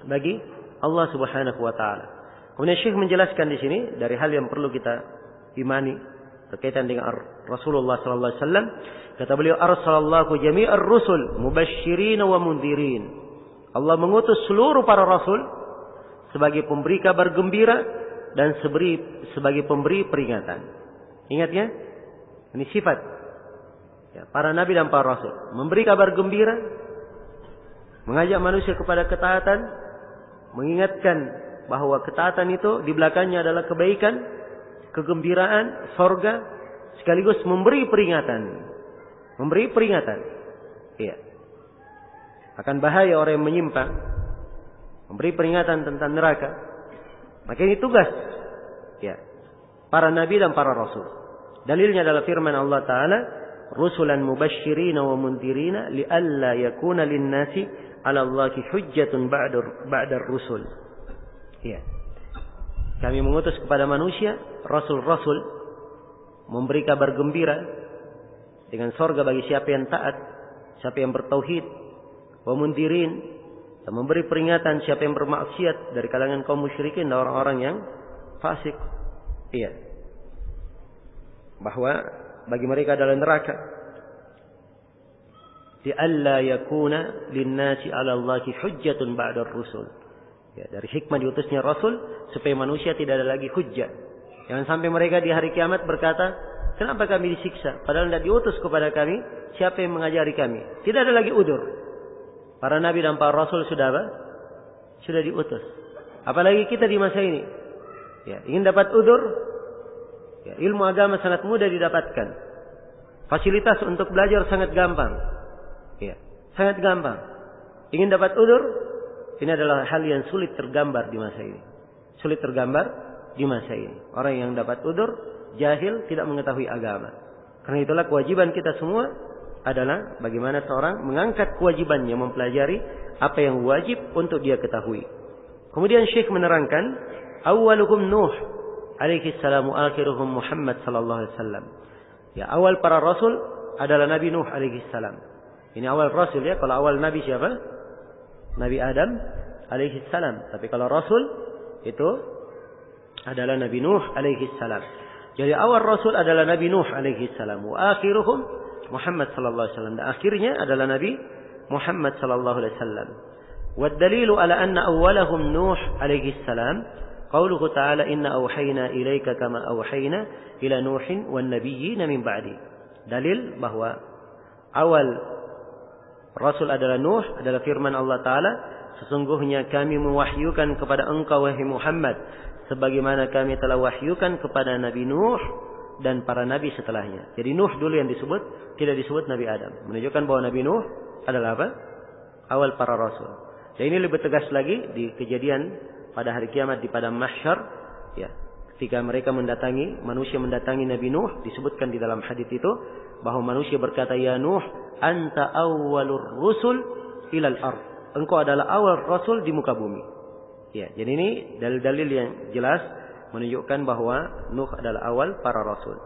bagi Allah Subhanahu wa taala. Kemudian Syekh menjelaskan di sini dari hal yang perlu kita imani berkaitan dengan Rasulullah sallallahu alaihi wasallam. Kata beliau, arsalallahu jami'ar rusul mubasysyirin wa mundhirin. Allah mengutus seluruh para rasul sebagai pemberi kabar gembira dan sebagai pemberi peringatan. Ingat ya, ini sifat ya, para nabi dan para rasul. Memberi kabar gembira, mengajak manusia kepada ketaatan, mengingatkan bahwa ketaatan itu di belakangnya adalah kebaikan, kegembiraan, sorga, sekaligus memberi peringatan. Memberi peringatan. Iya. Akan bahaya orang yang menyimpang. Memberi peringatan tentang neraka. Maka ini tugas ya, para nabi dan para rasul. Dalilnya adalah firman Allah Ta'ala, rusulan mubasysyirin wa mundhirina li'alla yakuna lin-nasi 'ala Allahi hujjatun ba'da rusul. Ya. Kami mengutus kepada manusia rasul-rasul memberi kabar gembira dengan sorga bagi siapa yang taat, siapa yang bertauhid, wa mundhirin, dan memberi peringatan siapa yang bermaksiat dari kalangan kaum musyrikin dan orang-orang yang fasik. Iya. Bahwa bagi mereka adalah neraka. Di alla yakuna lin-nasi 'ala Allahi hujjatun ba'da ar-rusul. Ya, dari hikmah diutusnya rasul supaya manusia tidak ada lagi hujjah. Jangan sampai mereka di hari kiamat berkata, kenapa kami disiksa? Padahal tidak diutus kepada kami. Siapa yang mengajari kami? Tidak ada lagi udur. Para nabi dan para rasul sudah apa? Sudah diutus. Apalagi kita di masa ini. Ya, ingin dapat udur? Ya, ilmu agama sangat mudah didapatkan. Fasilitas untuk belajar sangat gampang. Ya, sangat gampang. Ingin dapat udur? Ini adalah hal yang sulit tergambar di masa ini. Sulit tergambar di masa ini. Orang yang dapat udur, jahil, tidak mengetahui agama. Karena itulah kewajiban kita semua adalah bagaimana seorang mengangkat kewajibannya mempelajari apa yang wajib untuk dia ketahui. Kemudian Syekh menerangkan, awwaluhum Nuh alaihi salam, akhiruhum Muhammad sallallahu alaihi wasallam. Ya, awal para rasul adalah Nabi Nuh alaihi salam. Ini awal rasul ya. Kalau awal nabi siapa? Nabi Adam alaihi salam. Tapi kalau rasul itu adalah Nabi Nuh alaihi salam. Jadi awal rasul adalah Nabi Nuh alaihi salam. Wa akhiruhum Muhammad sallallahu alaihi wasallam. Dan akhirnya adalah Nabi Muhammad sallallahu alaihi wasallam. Wa dalilu ala anna awwalahum Nuh alaihi salam qauluhu ta'ala inna awhayna ilaika kama awhayna ila Nuhin wan nabiyyin min ba'di. Dalil bahwa awal Rasul adalah Nuh adalah firman Allah Ta'ala, sesungguhnya kami mewahyukan kepada engkau wahai Muhammad sebagaimana kami telah wahyukan kepada Nabi Nuh dan para nabi setelahnya. Jadi Nuh dulu yang disebut, tidak disebut Nabi Adam. Menunjukkan bahwa Nabi Nuh adalah apa? Awal para rasul. Dan ini lebih tegas lagi di kejadian pada hari kiamat di padang mahsyar, ya. Ketika mereka manusia mendatangi Nabi Nuh, disebutkan di dalam hadis itu bahwa manusia berkata, "Ya Nuh, anta awwalur rusul ilal ard." Engkau adalah awal rasul di muka bumi. Ya, jadi ini dalil-dalil yang jelas menunjukkan bahwa Nuh adalah awal para rasul.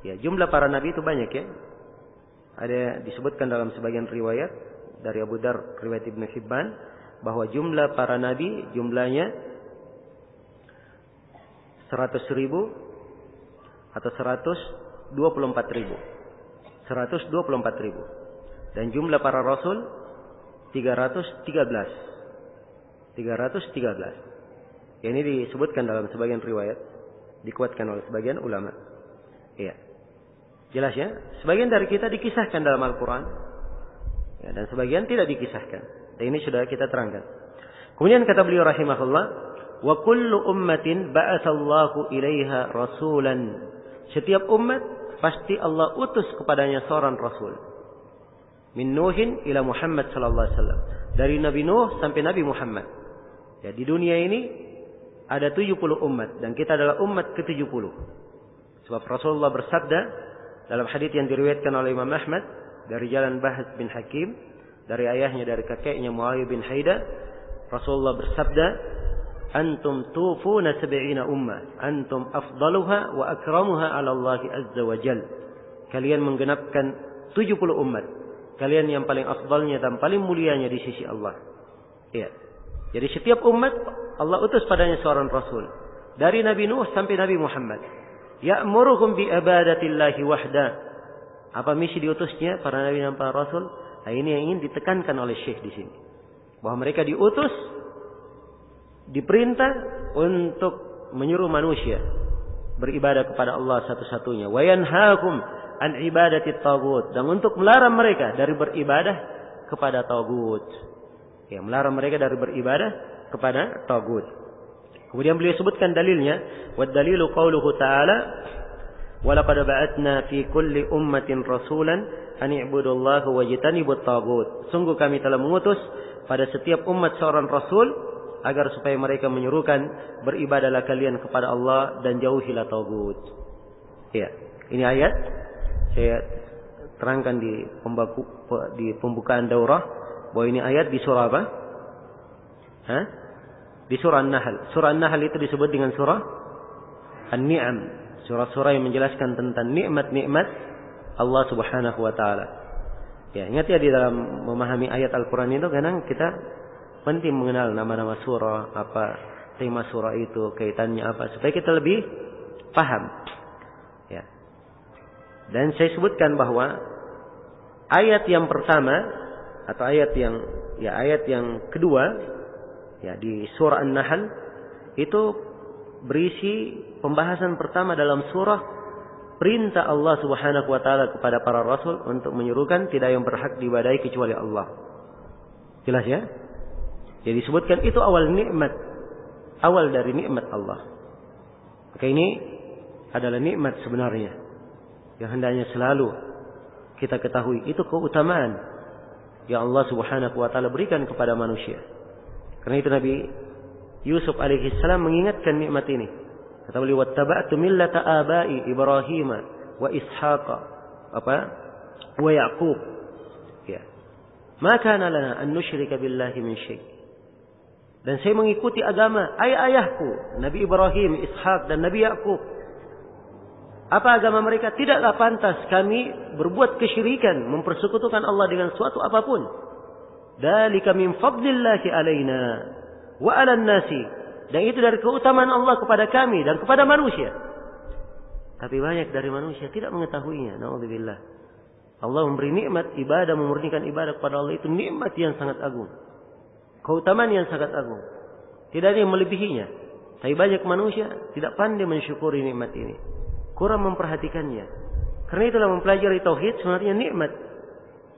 Ya, jumlah para nabi itu banyak ya. Ada disebutkan dalam sebagian riwayat dari Abu Dar, riwayat Ibnu Hibban, bahwa jumlah para nabi jumlahnya 100.000 atau 124.000. 124.000. Dan jumlah para rasul 313. 313. Ya, ini disebutkan dalam sebagian riwayat, dikuatkan oleh sebagian ulama. Iya. Jelas ya? Sebagian dari kita dikisahkan dalam Al-Quran. Ya, dan sebagian tidak dikisahkan. Dan ini sudah kita terangkan. Kemudian kata beliau rahimahullah, wa kullu ummatin ba'atsallahu ilaiha rasulan. Setiap umat pasti Allah utus kepadanya seorang rasul. Min Nuhin ila Muhammad sallallahu alaihi wasallam. Dari Nabi Nuh sampai Nabi Muhammad. Ya, di dunia ini ada 70 umat dan kita adalah umat ke-70. Sebab Rasulullah bersabda dalam hadits yang diriwayatkan oleh Imam Ahmad dari jalan Bahz bin Hakim, dari ayahnya, dari kakeknya Muawiyah bin Haida, Rasulullah bersabda, "Antum tufuna 70 ummah, antum afdaluha wa akramuha 'ala Allah azza wa jal." Kalian menggenapkan 70 umat. Kalian yang paling afdalnya dan paling mulianya di sisi Allah. Iya. Jadi setiap umat Allah utus padanya seorang rasul. Dari Nabi Nuh sampai Nabi Muhammad. Ya'muruhum bi ibadatillahi wahda. Apa misi diutusnya para nabi dan para rasul? Nah, ini yang ingin ditekankan oleh Syekh di sini. Bahwa mereka diutus, diperintah untuk menyuruh manusia beribadah kepada Allah satu-satunya. Wa yanhaakum an ibadati taghut, dan untuk melarang mereka dari beribadah kepada taghut. Ya, melarang mereka dari beribadah kepada taghut. Kemudian beliau sebutkan dalilnya, wad dalilu qauluhu ta'ala, wa laqad ba'atna fi kulli ummatin rasulan an i'budullaha wajtanibut taghut. Sungguh kami telah mengutus pada setiap umat seorang rasul agar supaya mereka menyuruhkan beribadahlah kalian kepada Allah dan jauhilah taghut. Ya, ini ayat saya terangkan di pembukaan daurah bahwa ini ayat di surah apa? Di surah An-Nahl. Surah An-Nahl itu disebut dengan surah An-Ni'am. Surah-surah yang menjelaskan tentang nikmat-nikmat Allah Subhanahu wa taala. Ya, ingat ya, di dalam memahami ayat Al-Qur'an itu kadang kita penting mengenal nama-nama surah, apa tema surah itu, kaitannya apa, supaya kita lebih paham. Ya. Dan saya sebutkan bahwa ayat yang pertama atau ayat yang kedua ya di surah An-Nahl itu berisi pembahasan pertama dalam surah perintah Allah Subhanahu wa taala kepada para rasul untuk menyuruhkan tidak yang berhak diibadahi kecuali Allah. Jelas ya? Jadi disebutkan itu awal nikmat, awal dari nikmat Allah. Maka ini adalah nikmat sebenarnya yang hendaknya selalu kita ketahui, itu keutamaan yang Allah Subhanahu wa taala berikan kepada manusia. Karena itu Nabi Yusuf alaihi salam mengingatkan nikmat ini. Kata beliau, "Wattaba'tu millata abai Ibrahim wa Ishaq wa Yaqub." Ya. "Ma kana lana an nusyrika billahi min syai'." Dan saya mengikuti agama ayah-ayahku, Nabi Ibrahim, Ishaq dan Nabi Yaqub. Apa agama mereka? Tidaklah pantas kami berbuat kesyirikan, mempersekutukan Allah dengan suatu apapun. Dzalika min fadlillahi alaina wa 'alan nasi. Dan itu dari keutamaan Allah kepada kami dan kepada manusia. Tapi banyak dari manusia tidak mengetahuinya. Nauzubillah. Allah memberi nikmat ibadah, memurnikan ibadah kepada Allah, itu nikmat yang sangat agung. Keutamaan yang sangat agung. Tidak ada yang melebihinya. Tapi banyak manusia tidak pandai mensyukuri nikmat ini. Kurang memperhatikannya. Karena itulah mempelajari tauhid sebenarnya nikmat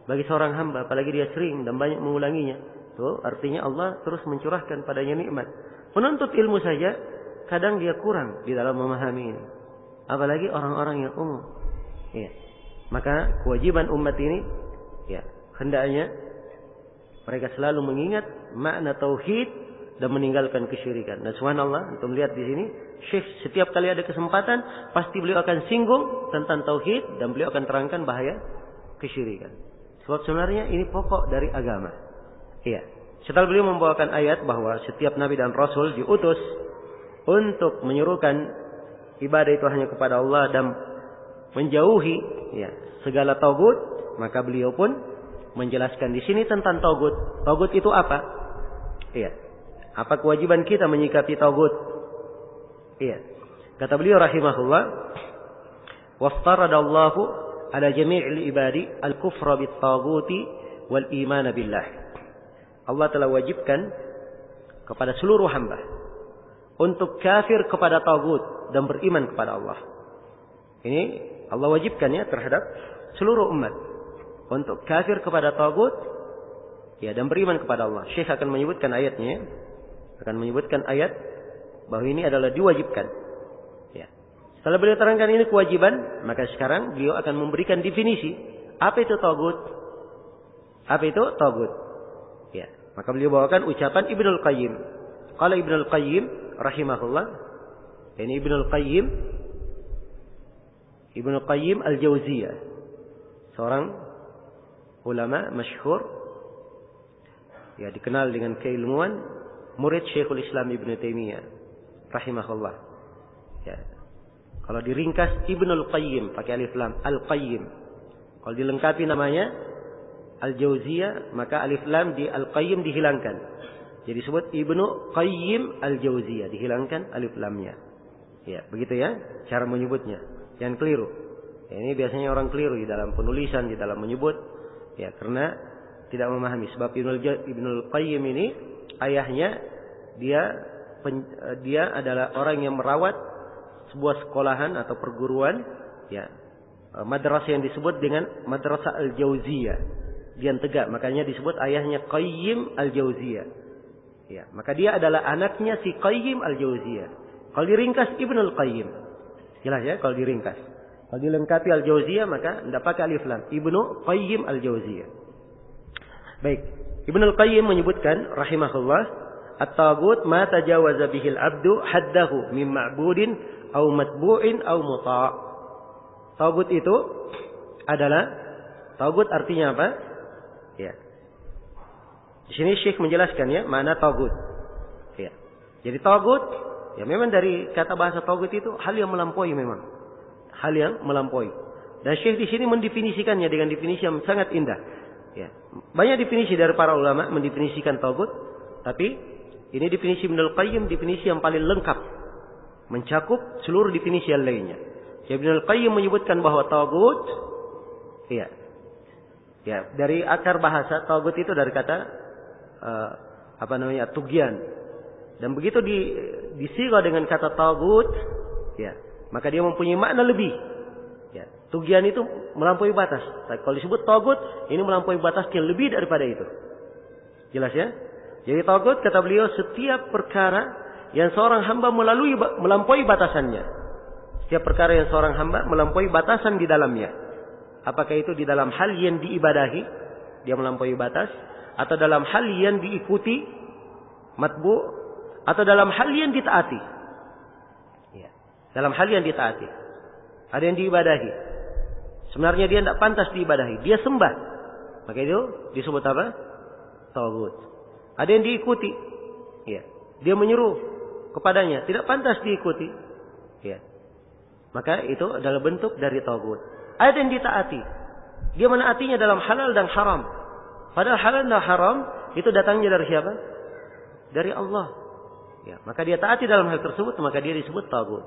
bagi seorang hamba, apalagi dia sering dan banyak mengulanginya. Itu artinya Allah terus mencurahkan padanya nikmat. Menuntut ilmu saja kadang dia kurang di dalam memahami ini. Apalagi orang-orang yang umum. Ya. Maka kewajiban umat ini, ya, hendaknya mereka selalu mengingat makna tauhid dan meninggalkan kesyirikan. Dan subhanallah, untuk melihat di sini, Syekh setiap kali ada kesempatan pasti beliau akan singgung tentang tauhid dan beliau akan terangkan bahaya kesyirikan. Sebab sebenarnya ini pokok dari agama. Iya. Setelah beliau membawakan ayat bahwa setiap nabi dan rasul diutus untuk menyuruhkan ibadah itu hanya kepada Allah dan menjauhi, ya, segala tagut, maka beliau pun menjelaskan di sini tentang tagut. Tagut itu apa? Iya. Apa kewajiban kita menyikapi tagut? Iya. Kata beliau rahimahullah, "Waftaradallahu ala jami'il ibadi al-kufra bit-taguti wal iman billah." Allah telah wajibkan kepada seluruh hamba untuk kafir kepada tagut dan beriman kepada Allah. Ini Allah wajibkannya terhadap seluruh umat untuk kafir kepada tagut, ya, dan beriman kepada Allah. Syekh akan menyebutkan ayatnya, akan menyebutkan ayat bahwa ini adalah diwajibkan. Ya. Setelah beliau terangkan ini kewajiban, maka sekarang beliau akan memberikan definisi apa itu tagut. Apa itu tagut? Ya. Maka beliau bawakan ucapan Ibnul Qayyim. Qala Ibnul Qayyim rahimahullah. Ini Ibnu Qayyim Al-Jauziyah, seorang ulama masyhur, ya, dikenal dengan keilmuan, murid Syekhul Islam Ibnu Taimiyah rahimahullah. Ya. Kalau diringkas Ibnul Qayyim pakai alif lam, Al-Qayyim. Kalau dilengkapi namanya Al-Jauziyah, maka alif lam di Al-Qayyim dihilangkan. Jadi disebut Ibnu Qayyim Al-Jauziyah, dihilangkan alif lamnya. Ya, begitu ya cara menyebutnya. Jangan keliru. Ya, ini biasanya orang keliru di dalam penulisan, di dalam menyebut, ya, karena tidak memahami. Sebab Ibnul Qayyim ini ayahnya dia adalah orang yang merawat sebuah sekolahan atau perguruan, ya, madrasah yang disebut dengan Madrasah Al-Jauziyah. Dian Tegak, makanya disebut ayahnya Qayyim Al-Jauziyah. Ya, maka dia adalah anaknya si Qayyim Al-Jauziyah. Kalau diringkas Ibnul Qayyim. Jelas ya kalau diringkas. Kalau dilengkapi Al-Jauziyah maka tidak pakai alif lam. Ibnu Qayyim Al-Jauziyah. Baik. Ibnul Qayyim menyebutkan rahimahullah, at-tagut ma tajawaza bihil abdu haddahu min ma'budin aw matbu'in aw muta'. Tagut itu adalah, tagut artinya apa? Ya. Di sini Syekh menjelaskan ya mana tagut. Ya. Jadi tagut, ya, memang dari kata bahasa tagut itu hal yang melampaui memang. Hal yang melampaui. Dan Syekh di sini mendefinisikannya dengan definisi yang sangat indah. Ya. Banyak definisi dari para ulama mendefinisikan tagut, tapi ini definisi Ibnul Qayyim, definisi yang paling lengkap. Mencakup seluruh definisi yang lainnya. Ibnul Qayyim menyebutkan bahwa tagut, ya, ya, dari akar bahasa tagut itu dari kata tughyan. Dan begitu disighah dengan kata tagut, ya, maka dia mempunyai makna lebih. Ya, tughyan itu melampaui batas. Kalau disebut tagut, ini melampaui batas yang lebih daripada itu. Jelas ya? Jadi tagut kata beliau setiap perkara yang seorang hamba melampaui batasannya. Setiap perkara yang seorang hamba melampaui batasan di dalamnya. Apakah itu di dalam hal yang diibadahi, dia melampaui batas, atau dalam hal yang diikuti, matbu', atau dalam hal yang ditaati. Ya. Dalam hal yang ditaati. Ada yang diibadahi. Sebenarnya dia tidak pantas diibadahi. Dia sembah. Maka itu disebut apa? Tagut. Ada yang diikuti. Ya. Dia menyuruh kepadanya. Tidak pantas diikuti. Ya. Maka itu adalah bentuk dari tagut. Ada yang ditaati. Dia menaatinya dalam halal dan haram. Padahal halal dan haram itu datangnya dari siapa? Dari Allah. Ya, maka dia taati dalam hal tersebut, maka dia disebut tagut.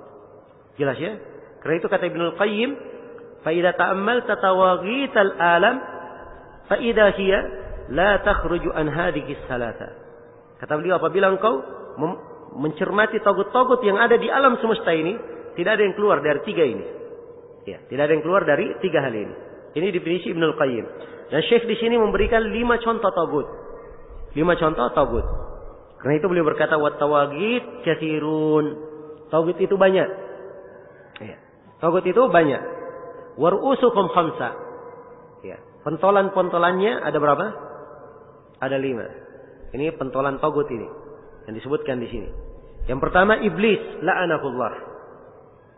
Jelas ya? Karena itu kata Ibnul Qayyim, fa idza ta'ammalta tawaghital alam fa idza hiya la takhruju an hadhihi salata. Kata beliau, apabila engkau mencermati tagut-tagut yang ada di alam semesta ini, tidak ada yang keluar dari tiga ini. Ya, tidak ada yang keluar dari tiga hal ini. Ini definisi Ibnul Qayyim. Dan Syekh di sini memberikan 5 contoh tagut. 5 contoh tagut. Karena itu beliau berkata wat tawagid katsirun. Tauhid itu banyak. Ya. Tauhid itu banyak. Warusukum khamsa. Ya. Pentolan-pentolannya ada berapa? Ada 5. Ini pentolan tauhid ini yang disebutkan di sini. Yang pertama iblis, la'anahullah.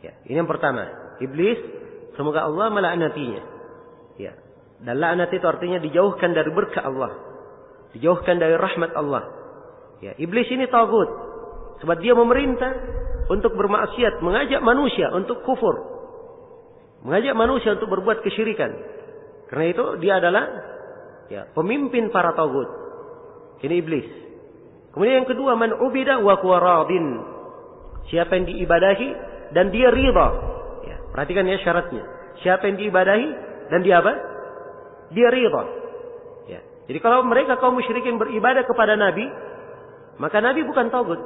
Ya, ini yang pertama. Iblis, semoga Allah melaknatinya. Ya. Dan laknat itu artinya dijauhkan dari berkah Allah. Dijauhkan dari rahmat Allah. Ya, iblis ini tagut. Sebab dia memerintah untuk bermaksiat, mengajak manusia untuk kufur. Mengajak manusia untuk berbuat kesyirikan. Karena itu dia adalah pemimpin para tagut. Ini iblis. Kemudian yang kedua, man ubida wa huwa radin. Siapa yang diibadahi dan dia ridha. Ya, perhatikan ya syaratnya. Siapa yang diibadahi dan dia apa? Dia ridha. Ya. Jadi kalau mereka kaum musyrikin beribadah kepada Nabi, maka Nabi bukan tagut.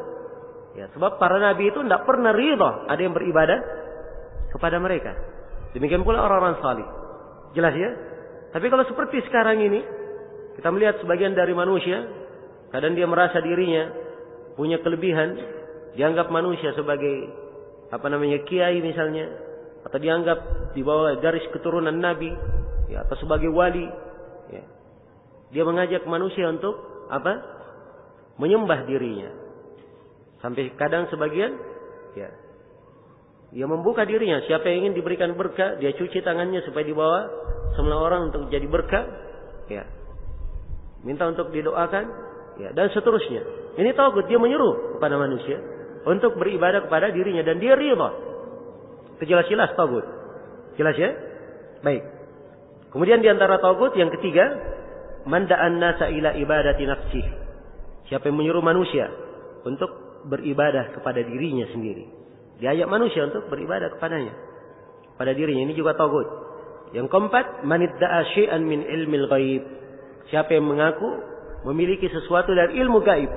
Ya, sebab para Nabi itu tidak pernah ridha ada yang beribadah kepada mereka. Demikian pula orang-orang salih. Jelas ya? Tapi kalau seperti sekarang ini, kita melihat sebagian dari manusia, kadang dia merasa dirinya punya kelebihan, dianggap manusia sebagai kiai misalnya, atau dianggap di bawah garis keturunan Nabi, ya, atau sebagai wali. Ya. Dia mengajak manusia untuk menyembah dirinya. Sampai kadang sebagian, ya, dia membuka dirinya. Siapa yang ingin diberikan berkah, dia cuci tangannya supaya dibawa semua orang untuk jadi berkah. Ya. Minta untuk didoakan, ya, dan seterusnya. Ini tagut, dia menyuruh kepada manusia untuk beribadah kepada dirinya dan dia ridha. Itu jelas-jelas tagut. Jelas ya? Baik. Kemudian di antara tagut yang ketiga, man da'an nasa ila ibadati nafsih. Siapa yang menyuruh manusia untuk beribadah kepada dirinya sendiri. Diajak manusia untuk beribadah kepadanya, pada dirinya. Ini juga tagut. Yang keempat, man idda'a syai'an min ilmil ghaib. Siapa yang mengaku memiliki sesuatu dari ilmu gaib.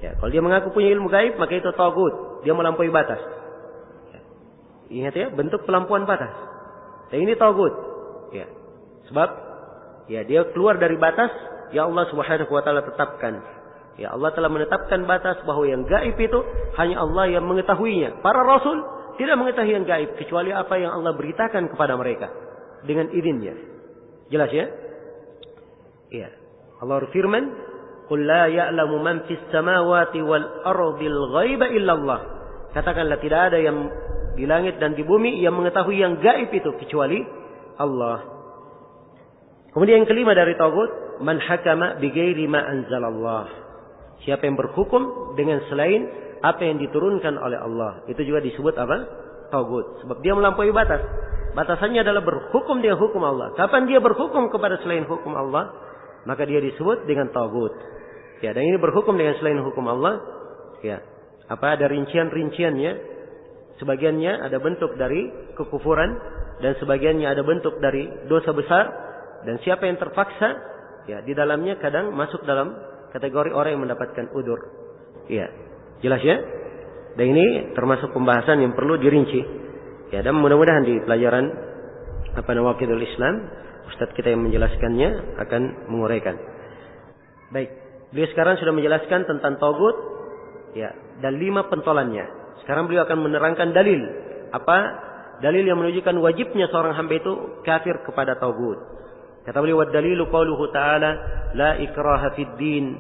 Ya, kalau dia mengaku punya ilmu gaib, maka itu tagut. Dia melampaui batas. Ya. Ingat ya, bentuk pelampuan batas. Dan ini tagut. Ya. Sebab ya dia keluar dari batas yang Allah Subhanahu wa taala tetapkan. Ya, Allah telah menetapkan batas bahwa yang gaib itu hanya Allah yang mengetahuinya. Para rasul tidak mengetahui yang gaib kecuali apa yang Allah beritakan kepada mereka dengan izinnya. Jelas ya? Iya. Allah berfirman, "Qul la ya'lamu man fis samawati wal ardil ghaiba illa Allah." Katakanlah tidak ada yang di langit dan di bumi yang mengetahui yang gaib itu kecuali Allah. Kemudian yang kelima dari tagut, man hakama bi ghairi ma anzalallah. Siapa yang berhukum dengan selain apa yang diturunkan oleh Allah. Itu juga disebut tagut. Sebab dia melampaui batas. Batasannya adalah berhukum dengan hukum Allah. Kapan dia berhukum kepada selain hukum Allah, maka dia disebut dengan tagut. Ya, dan ini berhukum dengan selain hukum Allah. Ya, ada rincian-rinciannya. Sebagiannya ada bentuk dari kekufuran dan sebagiannya ada bentuk dari dosa besar. Dan siapa yang terpaksa, ya, di dalamnya kadang masuk dalam kategori orang yang mendapatkan udur. Iya, jelas ya? Dan ini termasuk pembahasan yang perlu dirinci. Ya, dan mudah-mudahan di pelajaran Nawaqidul Islam, Ustadz kita yang menjelaskannya akan menguraikan. Baik, beliau sekarang sudah menjelaskan tentang tagut, ya, dan 5 pentolannya. Sekarang beliau akan menerangkan dalil. Dalil yang menunjukkan wajibnya seorang hamba itu kafir kepada tagut. Kata beliau, "Wad-dalilu qauluhu ta'ala, la ikraha fid din,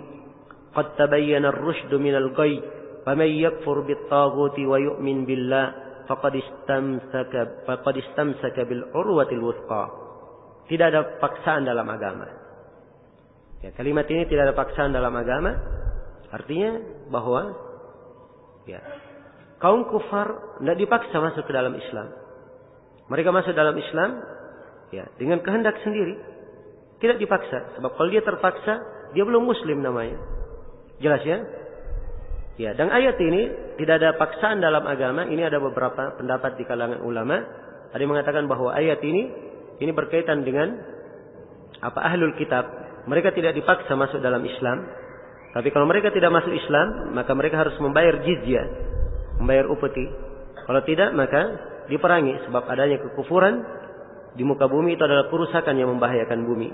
qad tabayyana ar-rusydu minal ghayy, faman yakfur bit-taghuti wa yu'min billah, faqad istamsaka bil urwatil wuthqa." Tidak ada paksaan dalam agama. Ya, kalimat ini tidak ada paksaan dalam agama, artinya bahwa ya, kaum kufar tidak dipaksa masuk ke dalam Islam. Mereka masuk dalam Islam ya dengan kehendak sendiri. Tidak dipaksa. Sebab kalau dia terpaksa, dia belum muslim namanya. Jelas ya? Ya, dan ayat ini tidak ada paksaan dalam agama. Ini ada beberapa pendapat di kalangan ulama. Ada yang mengatakan bahwa ayat ini berkaitan dengan ahlul kitab. Mereka tidak dipaksa masuk dalam Islam. Tapi kalau mereka tidak masuk Islam, maka mereka harus membayar jizyah, membayar upeti. Kalau tidak, maka diperangi. Sebab adanya kekufuran di muka bumi itu adalah kerusakan yang membahayakan bumi.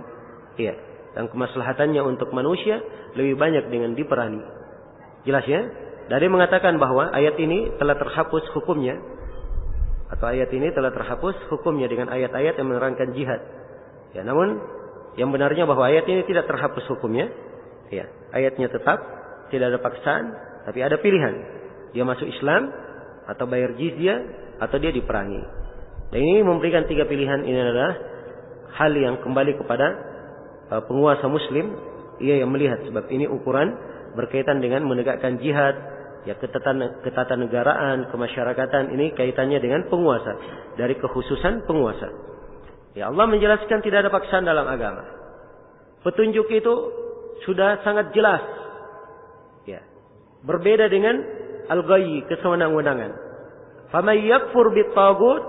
Iya. Dan kemaslahatannya untuk manusia lebih banyak dengan diperangi. Jelas ya? Dari mengatakan bahwa ayat ini telah terhapus hukumnya, atau ayat ini telah terhapus hukumnya dengan ayat-ayat yang menerangkan jihad. Ya, namun yang benarnya bahwa ayat ini tidak terhapus hukumnya. Ya, ayatnya tetap tidak ada paksaan, tapi ada pilihan. Dia masuk Islam atau bayar jizyah atau dia diperangi. Dan ini memberikan 3 pilihan. Ini adalah hal yang kembali kepada penguasa muslim, ia yang melihat, sebab ini ukuran berkaitan dengan menegakkan jihad, ya, ketatanegaraan, kemasyarakatan, ini kaitannya dengan penguasa, dari kekhususan penguasa. Ya, Allah menjelaskan tidak ada paksaan dalam agama. Petunjuk itu sudah sangat jelas. Ya. Berbeda dengan al-ghayy, kesewenang-wenangan. Faman yakfur bit-taghut,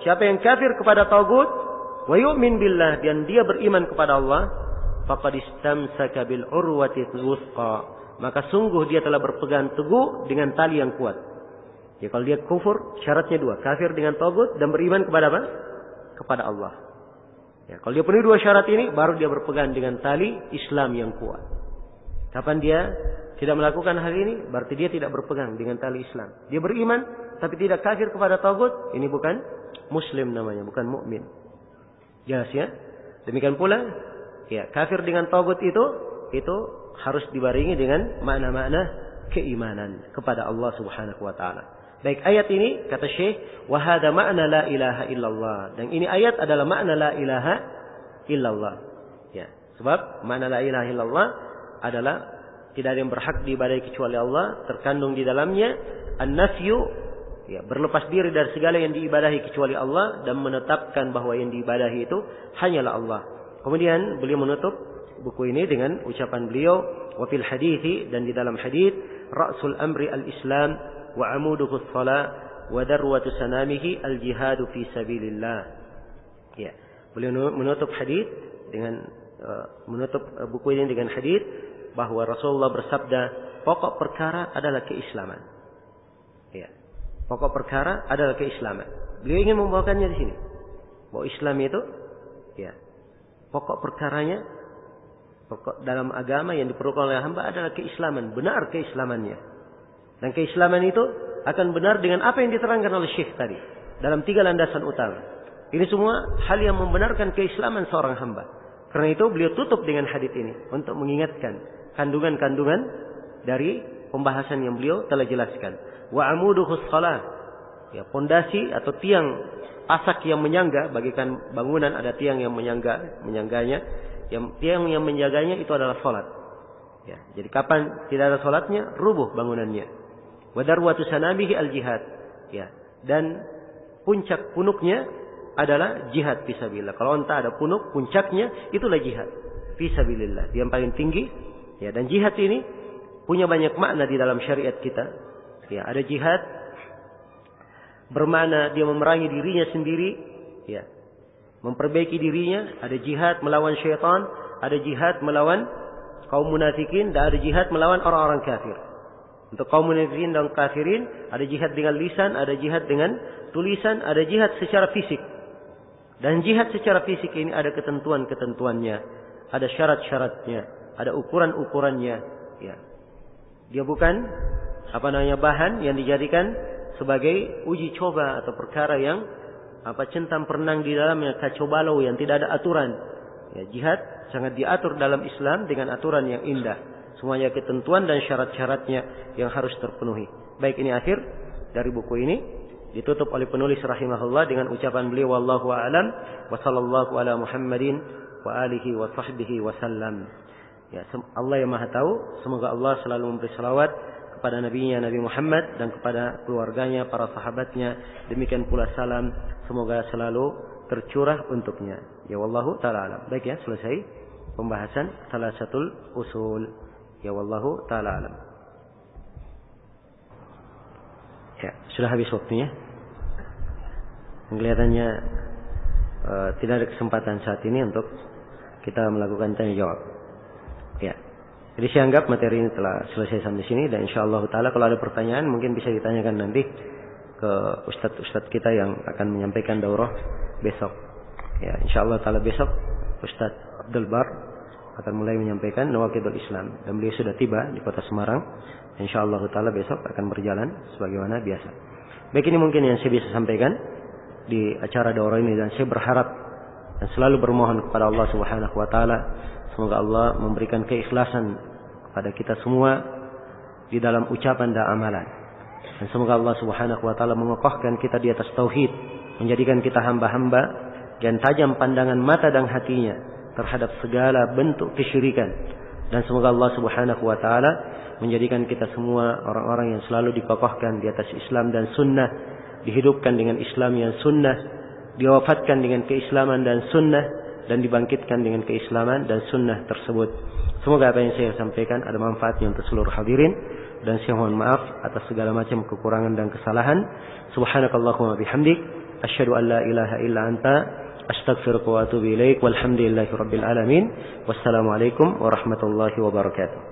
siapa yang kafir kepada tagut, wa yu'min billah, dan dia beriman kepada Allah, faqad istamsaka bil urwatil wuthqa, maka sungguh dia telah berpegang teguh dengan tali yang kuat. Ya, kalau dia kufur, syaratnya 2, kafir dengan tagut dan beriman kepada apa? Kepada Allah. Ya, kalau dia penuhi 2 syarat ini, baru dia berpegang dengan tali Islam yang kuat. Kapan dia tidak melakukan hal ini, berarti dia tidak berpegang dengan tali Islam. Dia beriman, tapi tidak kafir kepada tagut, ini bukan muslim namanya, bukan mukmin. Jelas ya? Demikian pula, ya, kafir dengan tagut itu harus dibarengi dengan makna-makna keimanan kepada Allah Subhanahu wa taala. Baik, ayat ini kata Syekh, wa hadza ma'na la ilaha illallah. Dan ini ayat adalah makna la ilaha illallah. Ya, sebab makna la ilaha illallah adalah tidak ada yang berhak diibadahi kecuali Allah, terkandung di dalamnya an-nafyu, ya, berlepas diri dari segala yang diibadahi kecuali Allah dan menetapkan bahwa yang diibadahi itu hanyalah Allah. Kemudian beliau menutup buku ini dengan ucapan beliau, wa fil hadithi, dan di dalam hadis, ra'sul amri al-islam wa amuduhu as-salat wa darwatu sanamihi al-jihadu fi sabilillah. Ya, beliau menutup hadis dengan menutup buku ini dengan hadis bahwa Rasulullah bersabda, pokok perkara adalah keislaman. Ya, pokok perkara adalah keislaman. Beliau ingin membawakannya di sini, bahwa Islam itu, ya, pokok perkaranya, pokok dalam agama yang diperlukan oleh hamba adalah keislaman, benar keislamannya. Dan keislaman itu akan benar dengan apa yang diterangkan oleh Syekh tadi, dalam 3 landasan utama. Ini semua hal yang membenarkan keislaman seorang hamba. Karena itu beliau tutup dengan hadis ini untuk mengingatkan kandungan-kandungan dari pembahasan yang beliau telah jelaskan. Wa amuduhus shalah, ya, pondasi atau tiang pasak yang menyangga, bagikan bangunan ada tiang yang menyangganya, yang tiang yang menjaganya itu adalah salat. Ya, jadi kapan tidak ada salatnya, rubuh bangunannya. Wa darwatu sanamihi al-jihad, ya, dan puncak punuknya adalah jihad fisabilillah. Kalau entah ada punuk, puncaknya itulah jihad fisabilillah, yang paling tinggi. Ya, dan jihad ini punya banyak makna di dalam syariat kita. Ya, ada jihad bermakna dia memerangi dirinya sendiri, ya, memperbaiki dirinya. Ada jihad melawan syaitan, ada jihad melawan kaum munafikin, dan ada jihad melawan orang-orang kafir. Untuk kaum munafikin dan kafirin, ada jihad dengan lisan, ada jihad dengan tulisan, ada jihad secara fisik. Dan jihad secara fisik ini ada ketentuan-ketentuannya, ada syarat-syaratnya, ada ukuran-ukurannya. Ya, dia bukan bahan yang dijadikan sebagai uji coba atau perkara yang centang perenang di dalamnya, kacau balau yang tidak ada aturan. Ya, jihad sangat diatur dalam Islam dengan aturan yang indah. Semuanya ketentuan dan syarat-syaratnya yang harus terpenuhi. Baik, ini akhir dari buku ini. Ditutup oleh penulis rahimahullah dengan ucapan beliau, wallahu a'lam, wa sallallahu ala Muhammadin wa alihi wa sahbihi wa sallam. Ya, Allah yang Maha tahu. Semoga Allah selalu memberi salawat kepada nabinya Nabi Muhammad dan kepada keluarganya, para sahabatnya. Demikian pula salam semoga selalu tercurah untuknya. Ya, wallahu ta'ala alam. Baik, ya, selesai pembahasan Salasatul Usul. Ya, wallahu ta'ala alam. Ya, sudah habis waktunya. Kelihatannya tidak ada kesempatan saat ini untuk kita melakukan tanya jawab. Ya, jadi saya anggap materi ini telah selesai sampai sini, dan insyaallah ta'ala kalau ada pertanyaan mungkin bisa ditanyakan nanti ke ustadz-ustadz kita yang akan menyampaikan daurah besok. Ya, insyaallah ta'ala besok Ustadz Abdul Bar akan mulai menyampaikan Nawaqidul Islam, dan beliau sudah tiba di kota Semarang. Insyaallah taala besok akan berjalan sebagaimana biasa. Baik, ini mungkin yang saya bisa sampaikan di acara daurah ini, dan saya berharap dan selalu bermohon kepada Allah Subhanahu wa taala semoga Allah memberikan keikhlasan kepada kita semua di dalam ucapan dan amalan. Dan semoga Allah Subhanahu wa taala mengokohkan kita di atas tauhid, menjadikan kita hamba-hamba dan tajam pandangan mata dan hatinya terhadap segala bentuk kesyirikan. Dan semoga Allah Subhanahu wa taala menjadikan kita semua orang-orang yang selalu dikokohkan di atas Islam dan sunnah, dihidupkan dengan Islam yang sunnah, diwafatkan dengan keislaman dan sunnah, dan dibangkitkan dengan keislaman dan sunnah tersebut. Semoga apa yang saya sampaikan ada manfaatnya untuk seluruh hadirin, dan saya mohon maaf atas segala macam kekurangan dan kesalahan. Subhanakallahumma bihamdik, asyhadu an la ilaha illa anta, astaghfiruka wa atubu ilaik, walhamdulillahi rabbil alamin. Wassalamualaikum warahmatullahi wabarakatuh.